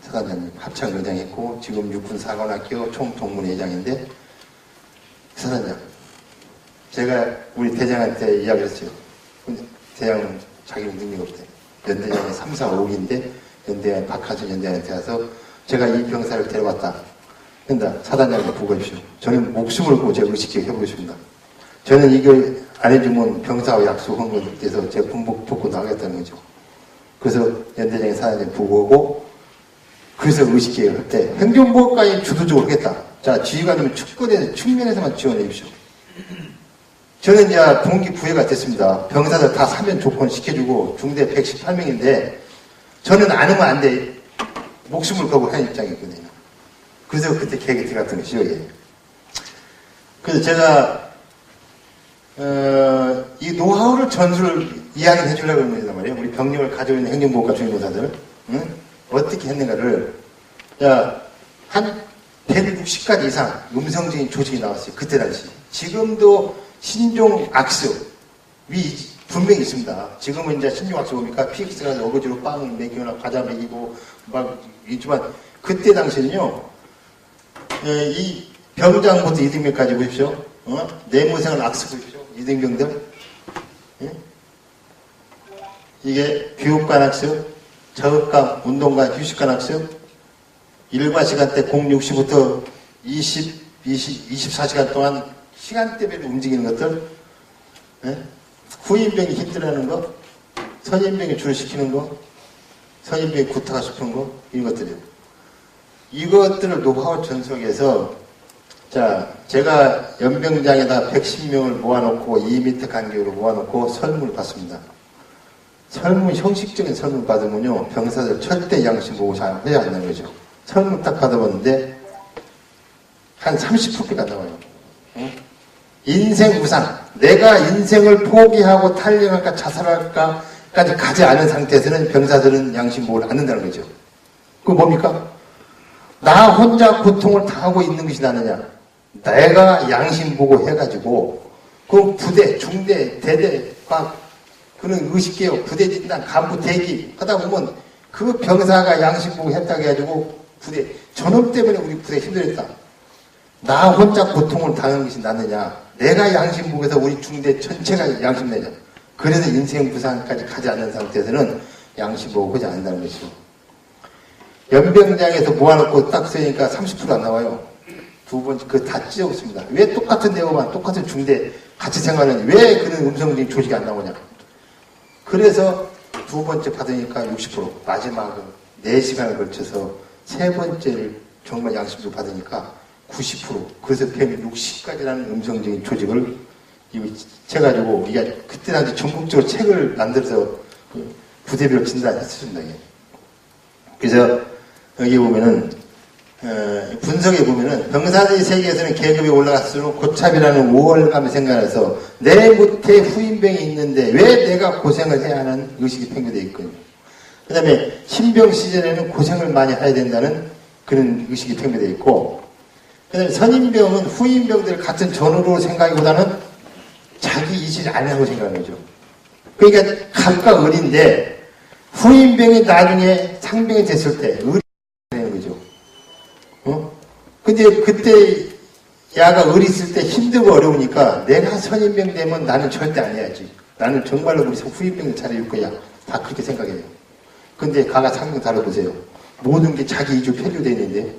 사단장님 합창의장했고 지금 육군사관학교 총동문회장인데 사단장 제가 우리 대장한테 이야기했어요. 대장은 자기는 능력 없대. 연대장이 3, 4, 5기인데 연대장 박하준 연대장한테 와서 제가 이 병사를 데려왔다. 근데 사단장님 보고하십시오. 저는 목숨을 걸고 제가 의식계 해보겠습니다. 저는 이걸 안 해주면 병사와 약속한 것에 대해서 제가 군복 벗고 나가겠다는 거죠. 그래서 연대장이 사단장님 보고하고 그래서 의식계획을 할 때 행정부까지 주도적으로 하겠다. 자, 지휘관님은 측면에서만 지원해 주십시오. 저는 이제 동기 부여가 됐습니다. 병사들 다 사면 조건 시켜주고 중대 118명인데 저는 안 하면 안 돼. 목숨을 걸고 하는 입장이거든요. 그래서 그때 계획이 들어갔던 것이죠. 예. 그래서 제가 이 노하우를 전수를 이야기해 주려고 합니다 말이에요. 우리 병력을 가지고 있는 행정부과 중위노사들 어떻게 했는가를 한 160가지 이상 음성적인 조직이 나왔어요. 그때 당시. 지금도 신종 악습이 분명히 있습니다. 지금은 이제 신종 악습 뭡니까? PX가 어거지로 빵을 먹이거나 과자 먹이고 막 있지만 그때 당시는요. 이 병장부터 이등병까지 보십시오. 내무생을 악습 보십시오. 이등병들. 이게 교육관 학습, 저급감, 운동관, 휴식관 학습, 일과 시간대 06시부터 24시간 동안 시간대별로 움직이는 것들, 후임병이 힘들어하는 거, 선임병이 줄을 시키는 거, 선임병이 구타가 싶은 거, 이런 것들이요. 이것들을 노하우 전속에서, 자, 제가 연병장에다 110명을 모아놓고 2m 간격으로 모아놓고 설문을 받습니다. 설문, 형식적인 설문 받으면요, 병사들 절대 양심 보고 잘 해야 한다는 거죠. 설문 딱 받아봤는데, 한 30%가 나와요. 인생 무상. 내가 인생을 포기하고 탈영할까 자살할까까지 가지 않은 상태에서는 병사들은 양심 보고를 안 한다는 거죠. 그거 뭡니까? 나 혼자 고통을 당하고 있는 것이 나느냐? 내가 양심 보고 해가지고, 그 부대, 중대, 대대, 막, 그런 의식개혁, 부대 진단, 간부 대기 하다 보면 그 병사가 양심 보고 했다고 해가지고 부대, 저놈 때문에 우리 부대 힘들었다. 나 혼자 고통을 당하는 것이 나느냐? 내가 양심 보고 해서 우리 중대 전체가 양심 내냐? 그래서 인생 부상까지 가지 않는 상태에서는 양심 보고 하지 않는다는 것이죠. 연병장에서 모아놓고 딱 쓰니까 30% 안 나와요. 두 번째, 그거 다 찢어먹습니다. 왜 똑같은 내용만, 똑같은 중대 같이 생활하느냐? 왜 그런 음성적인 조직이 안 나오냐? 그래서 두 번째 받으니까 60%, 마지막은 4시간을 걸쳐서 세 번째를 정말 양심적으로 받으니까 90%, 그래서 160까지라는 음성적인 조직을 채가지고, 우리가 그때 당시 전국적으로 책을 만들어서 부대별 진단했습니다. 그래서 여기 보면은, 분석에 보면은, 병사들의 세계에서는 계급이 올라갈수록 고참이라는 우월감이 생겨나서 내 못에 후임병이 있는데 왜 내가 고생을 해야 하는 의식이 팽배되어 있거든요. 그 다음에 신병 시절에는 고생을 많이 해야 된다는 그런 의식이 팽배되어 있고, 그 다음에 선임병은 후임병들 같은 전우로 생각하기보다는 자기 이식을 안 하고 생각하는 거죠. 그러니까 각각 어린데 후임병이 나중에 상병이 됐을 때 의리 되는 거죠. 근데 그때 야가 의리 있을 때 힘들고 어려우니까 내가 선임병 되면 나는 절대 안 해야지. 나는 정말로 우리 후임병을 잘해줄 거야. 다 그렇게 생각해요. 근데 가가 상병 다뤄보세요. 모든 게 자기 이주 편류되어 있는데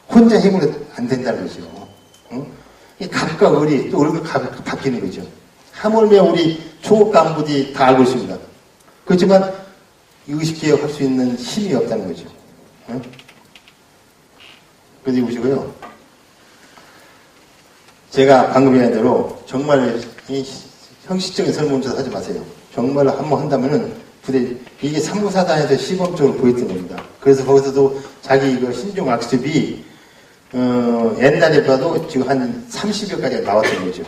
혼자 힘으로 안 된다는 거죠. 이 각각 의리, 또 얼굴 바뀌는 거죠. 하물며 우리 초급 간부들이 다 알고 있습니다. 그렇지만 의식개혁할 수 있는 힘이 없다는 거죠. 그래서 보시고요. 제가 방금 얘기한 대로 정말 이 형식적인 설문조사 하지 마세요. 정말로 한번 한다면은 부대, 이게 산무사단에서 시범적으로 보였던 겁니다. 그래서 거기서도 자기 이거 신종 악습이 옛날에 봐도 지금 한 30여 가지가 나왔던 거죠.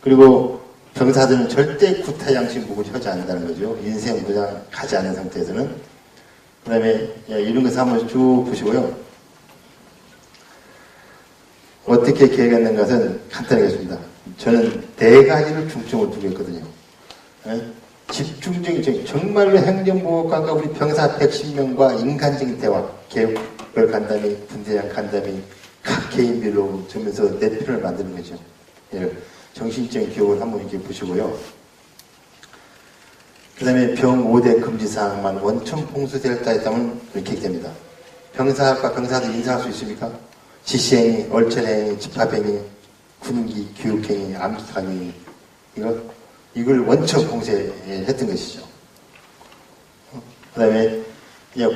그리고 병사들은 절대 구타 양심복을 하지 않는다는 거죠. 인생 그냥 가지 않은 상태에서는. 그 다음에 이런 것을 한번 쭉 보시고요. 어떻게 계획했는 것은 간단하겠습니다. 저는 네 가지를 중점을 두고 있거든요. 집중적인, 정말로 행정보호관과 우리 병사 110명과 인간적인 대화, 계획별 간담회, 분대장 간담회, 각 개인별로 점에서 내 편을 만드는 거죠. 정신적인 교육을 한번 이렇게 보시고요. 그 다음에 병 5대 금지사항만 원천 봉수되었다 했다면 이렇게 됩니다. 병사과 병사들 인사할 수 있습니까? 지시행위, 얼철행위, 집합행위, 군기, 교육행위, 암기행위, 이걸 원천 봉쇄했던 것이죠. 그 다음에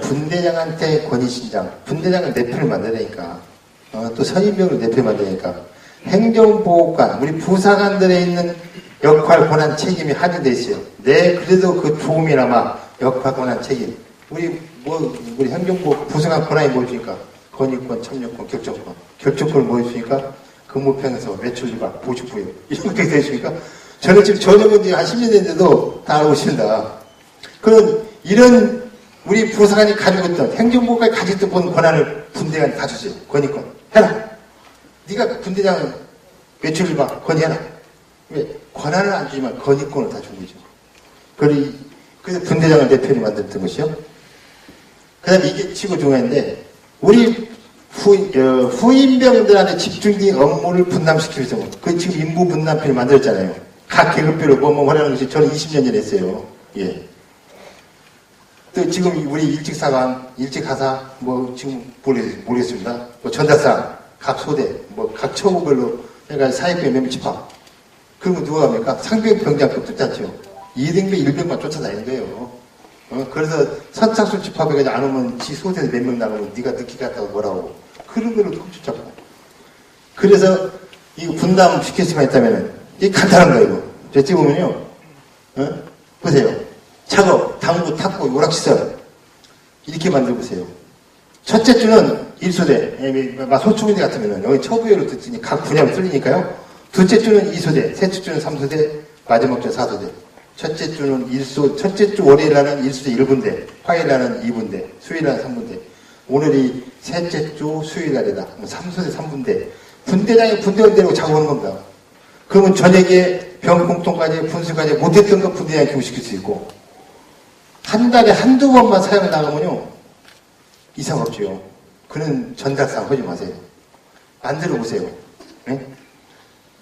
분대장한테 권위신장, 분대장은 내 편을 만드니까, 또 선임병을 내 편을 만드니까, 행정보호관, 우리 부사관들에 있는 역할, 권한, 책임이 한정되어 있어요. 그래도 그 조금이나마 역할, 권한, 책임. 우리 행정부 부사관 권한이 뭐입니까? 권익권, 참여권, 결정권. 결정권은 뭐였습니까? 근무평에서 매출유가, 보직부여. 이런 것들이 되십니까? 저는 지금 전역은 한 10년 됐는데도 다 알고 있습니다. 그런, 이런 우리 부사관이 가지고 있던, 행정부까지 가지고 있던 권한을 분대관이 다 주세요. 권익권. 해라! 네가 분대장은 매출유가 권위해라. 왜? 권한을 안 주지만 권익권을 다 준 거죠. 그래서 분대장을 내 편이 만들었던 것이요. 그 다음에 이게 치고 중요한데, 우리 후임병들한테 집중적인 업무를 분담시키면서, 그 지금 인부 분담편을 만들었잖아요. 각 계급별로 뭐 하라는 것이 저는 20년 전에 했어요. 예. 또 지금 우리 일직사관, 일직하사, 지금 모르겠습니다. 전달상, 각 소대, 각 처우별로, 그러니까 사익병 몇 집합. 그러면 누가 합니까? 상병 병장급 쫓았죠. 2등병, 1병만 쫓아다니는 거예요. 그래서 선착순 집합해가지고 안 오면 지 소대에서 몇 명 나가면 네가 늦게 갔다고 뭐라고. 그런 걸로 톡 쫓아가고. 그래서 이거 분담 시킬 수만 있다면은, 이게 간단한 거예요. 저 찍으면요. 보세요. 작업, 당구, 탁구, 오락시설. 이렇게 만들어보세요. 첫째 주는 1소대, 소추군대 같으면은 여기 처부여로 듣더니 각 분야로 틀리니까요. 둘째 주는 2소대, 셋째 주는 3소대, 마지막 주 4소대. 첫째 주는 첫째 주 월요일 날은 1소대 1분대, 화요일 날은 2분대, 수요일 날은 3분대. 오늘이 셋째 주 수요일 날이다. 3소대 3분대. 분대장이 분대원 데리고 작업하는 겁니다. 그러면 저녁에 병공통까지 분수까지 못했던 거 분대장이 교육시킬 수 있고, 한 달에 한두 번만 사용 나가면요. 이상 없죠. 그는 전달상 하지 마세요. 만들어 보세요. 네?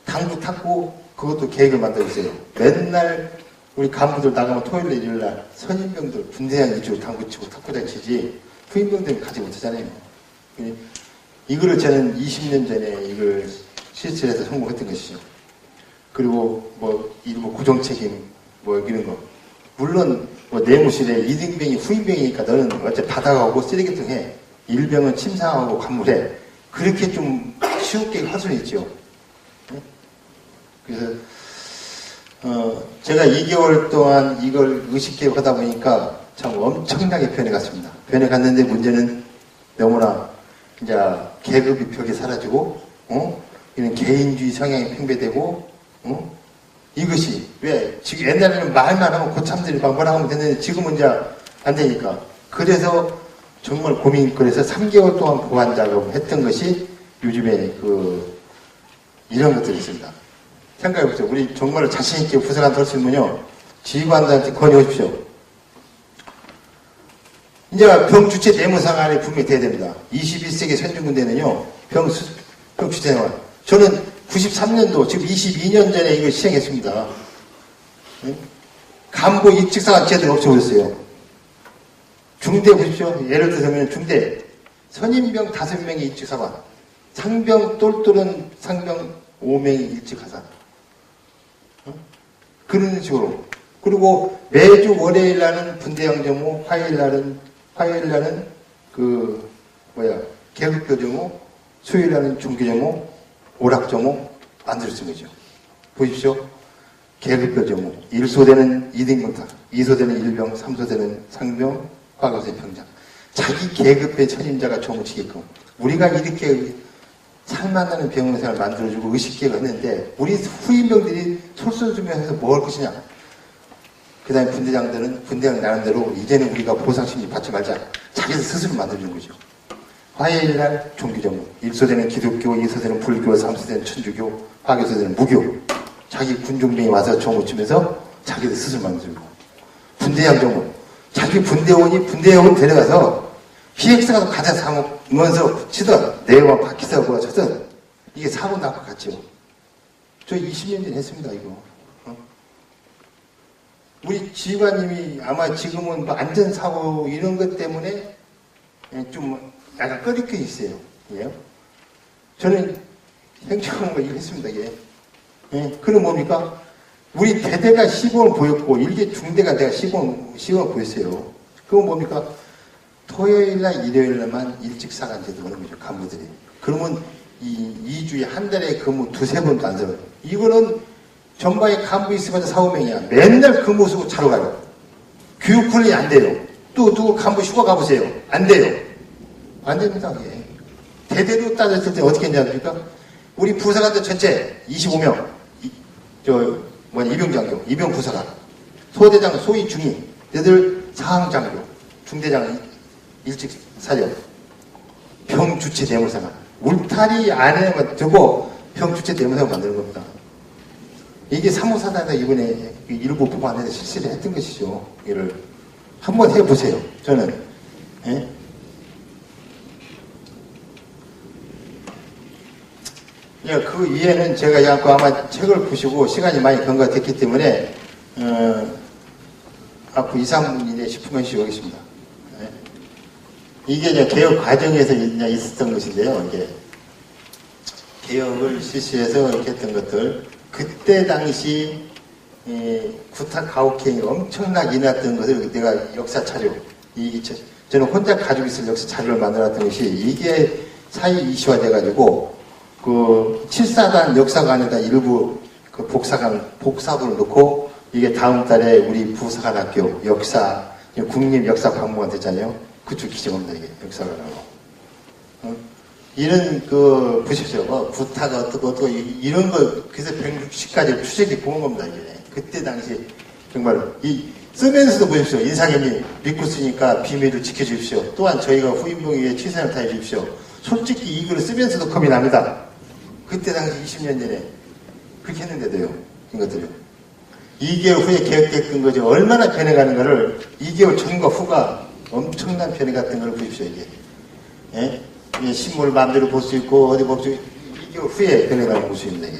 당구 탁구 그것도 계획을 만들어주세요. 맨날 우리 간부들 나가면 토요일 일요일 날 선임병들 분대장 위주로 당구 치고 탁구장 치지 후임병들은 가지 못하잖아요. 이거를 저는 20년 전에 이걸 실천해서 성공했던 것이죠. 그리고 일부 구정책임 이런 거. 물론 내무실에 2등병이 후임병이니까 너는 어째 받아가고 쓰레기통 해. 1병은 침상하고 관물해. 그렇게 좀 쉽게 할 수는 있죠. 네? 그래서 제가 2개월 동안 이걸 의식계획 하다 보니까 참 엄청나게 변해갔습니다. 변해갔는데 문제는 너무나 이제 계급이 벽이 사라지고 이런 개인주의 성향이 팽배되고 이것이 왜 지금 옛날에는 말만 하면 고참들이 막 뭐라 하면 됐는데 지금은 이제 안 되니까. 그래서 정말 고민거리에서 3개월 동안 보완 작업을 했던 것이 요즘에 이런 것들이 있습니다. 생각해보세요. 우리 정말 자신있게 부사관 할 수 있으면요. 지휘관들한테 권유하십시오. 이제 병 주체 내무상 안에 분명히 돼야 됩니다. 21세기 선진군대는요. 병 주체 생활. 저는 93년도, 지금 22년 전에 이걸 시행했습니다. 간부 입직사관 제도가 없어졌어요. 중대 보십시오. 예를 들면 중대. 선임병 5명이 입직사관. 상병 똘똘은 상병 5명이 일찍하사. 그런 식으로. 그리고 매주 월요일 날은 분대장 정모, 화요일 날은 계급교 정모, 수요일 날은 중교 정모, 오락 정모 만들었은 거죠. 보십시오. 계급교 정모. 1소대는 2등병타, 2소대는 1병, 3소대는 상병, 과거세 병장. 자기 계급의 선임자가 조무치게끔 우리가 이렇게 살만하는 병원생활 만들어주고 의식계획을 했는데 우리 후임병들이 솔솔주면서 뭐 할 것이냐. 그 다음에 분대장들은 분대장 나름대로 이제는 우리가 보상심리 받지 말자. 자기들 스스로 만들어준 거죠. 화요일날 종교전문, 1소대는 기독교, 2소대는 불교, 3소대는 천주교, 화교소대는 무교. 자기 군종병이 와서 조무치면서 자기들 스스로 만들고. 분대장 전문, 자기 분대원 데려가서 PX가 가자 사먹으면서 치던 내와 바퀴사고가 쳐서 이게 사고 나고 갔죠. 저 20년 전에 했습니다, 이거. 우리 지휘관님이 아마 지금은 뭐 안전사고 이런 것 때문에 좀 약간 꺼리껴 있어요. 예? 저는 행정을 일했습니다, 이게. 예? 그럼 뭡니까? 우리 대대가 시공을 보였고, 일개 중대가 내가 시공을 보였어요. 그건 뭡니까? 토요일날, 일요일날만 일찍 사간 제도가 하는 거죠, 간부들이. 그러면 2주에 한 달에 근무 2-3번도 안 써요. 이거는 전방에 간부 있으면 4-5명이야. 맨날 근무 쓰고 자러 가요. 교육 훈련이 안 돼요. 또 누구 간부 휴가 가보세요. 안 돼요. 안 됩니다, 이게. 대대로 따졌을 때 어떻게 했냐, 합니까? 우리 부사관들 전체 25명. 이병장교, 이병 부사관. 소대장, 소위 중위. 얘들 상장교. 중대장 일찍 사령. 병주체 대물사관. 울타리 안에만 두고 병주체 대물사관 만드는 겁니다. 이게 사무사단에서 이번에 일부 보관에서 실시를 했던 것이죠. 이를 한번 해보세요. 저는. 예? 예, 그 이해는 제가 양고 아마 책을 보시고 시간이 많이 경과됐기 때문에 앞으로 2-3분 이내 10분만 쉬어가겠습니다. 예? 이게 이제 개혁 과정에서 있었던 것인데요. 이게 개혁을 실시해서 이렇게 했던 것들. 그때 당시 구타 가혹행위 엄청나게 일어났던 것을 내가 역사 자료, 저는 혼자 가지고 있을 역사 자료를 만들었던 것이 이게 사회 이슈화돼가지고 그 7사단 역사관에다 일부 그 복사부를 넣고 이게 다음 달에 우리 부사관학교 역사 국립역사박물관 됐잖아요. 그쪽 기재입니다 이게 역사관하고. 이런 보십시오. 구타가 어떻고 이런 거 그래서 160까지 추적이 본 겁니다 이게. 그때 당시 정말 쓰면서도 보십시오. 인사경이 믿고 쓰니까 비밀을 지켜주십시오. 또한 저희가 후임병에게 최선을 다해 주십시오. 솔직히 이걸 쓰면서도 겁이 납니다. 그때 당시 20년 전에 그렇게 했는데도요. 이것들요. 2개월 후에 개혁됐던 거죠. 얼마나 변해가는 거를 2개월 전과 후가 엄청난 변해갔던 걸 보십시오 이게. 예? 신문을 마음대로 볼 수 있고 어디 볼 수 있고 2개월 후에 변해가는 모습입니다 이게.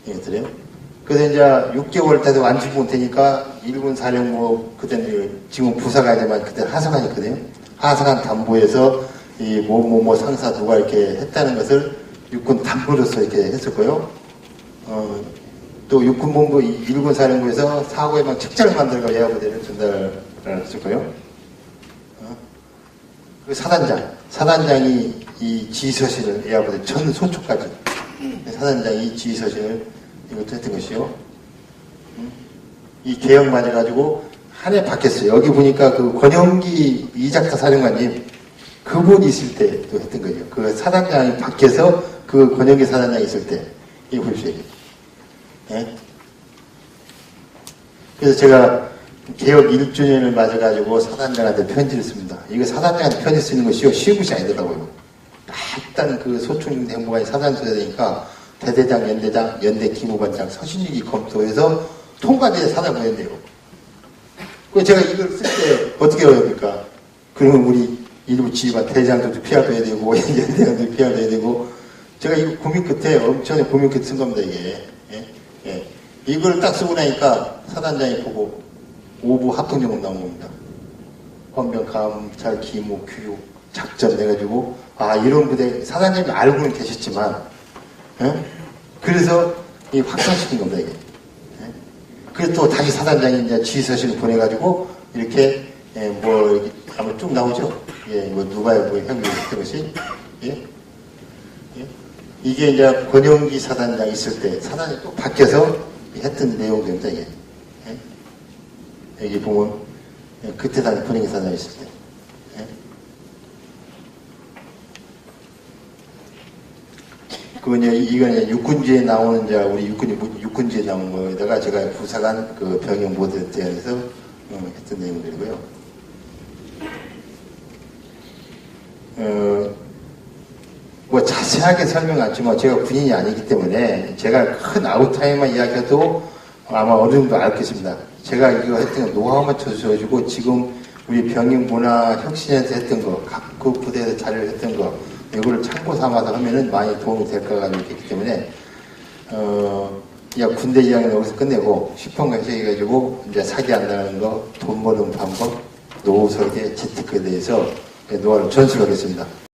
이것들이요. 그래서 이제 6개월 때도 완주분 되니까 일본 사령부 그때는 지금 부사관이지만 그때 하사관이었거든요. 하사관 담보에서 이 뭐 상사 누가 이렇게 했다는 것을 육군 담보로서 이렇게 했었고요. 또 육군본부 일본 사령부에서 사고의 막 책자를 만들고 예하부대를 전달을 했었고요. 그 사단장이 이 지휘서신을 예하부대 전 소초까지 사단장이 지휘서신을 이것도 했던 것이요. 이 개혁 맞아가지고 한 해 바뀌었어요. 여기 보니까 그 권영기 이작사 사령관님 그분이 있을 때 또 했던 거죠. 그 사단장이 바뀌어서 그 권영기 사단장이 있을 때 이거 보십시오. 예? 그래서 제가 개혁 1주년을 맞아가지고 사단장한테 편지를 씁니다. 이거 사단장한테 편지 쓰는 것이 쉬운 것이 아니더라고요. 일단 그 소총중대 행보관이 사단소야 되니까 대대장, 연대장, 연대 기무반장, 서신위기 검토해서 통과돼야 사단 보낸대요. 그 제가 이걸 쓸 때 어떻게 해야 됩니까? 그러면 우리 일부 지휘관 대장도 피하줘야 되고 연대장도 피하줘야 되고 제가 이거 고민 끝에 엄청나게 고민 끝에 쓴 겁니다 이게. 예? 예. 이걸 딱 쓰고 나니까 사단장이 보고 5부 합동정원 나온 겁니다. 헌병, 감찰, 기무, 교육, 작전 내가지고 이런 부대 사단장님이 알고는 계셨지만 예? 그래서 이 확산시킨 겁니다 이게. 예? 그래서 또 다시 사단장이 이제 지휘서신을 보내가지고 이렇게 이렇게 아마 쭉 나오죠. 예, 누가 형님이 했던 것이 예? 예? 이게 이제 권영기 사단장 있을 때 사단이 또 바뀌어서 했던 내용들입니다 이게. 예? 여기 보면 그때 당시 권영기 사단장 있을 때. 예? 이건 이제 육군지에 나오는 이제 우리 육군지에 나오는 거에다가 제가 부사관 그 병영 모델에 대해서 했던 내용들이고요. 뭐 자세하게 설명 안 지만 제가 군인이 아니기 때문에 제가 큰 아웃타임만 이야기해도 아마 어느 정도 알겠습니다. 제가 이거 했던 거 노하우만 쳐주셔가지고 지금 우리 병영 문화 혁신에서 했던 거, 각국 부대에서 자료를 했던 거, 이거를 참고 삼아서 하면은 많이 도움이 될 거가 있기 때문에, 그냥 군대 이야기는 여기서 끝내고, 10분 해가지고, 이제 사기 안 나는 거, 돈 버는 방법, 노후 설계, 재테크에 대해서 노하우를 전수하겠습니다.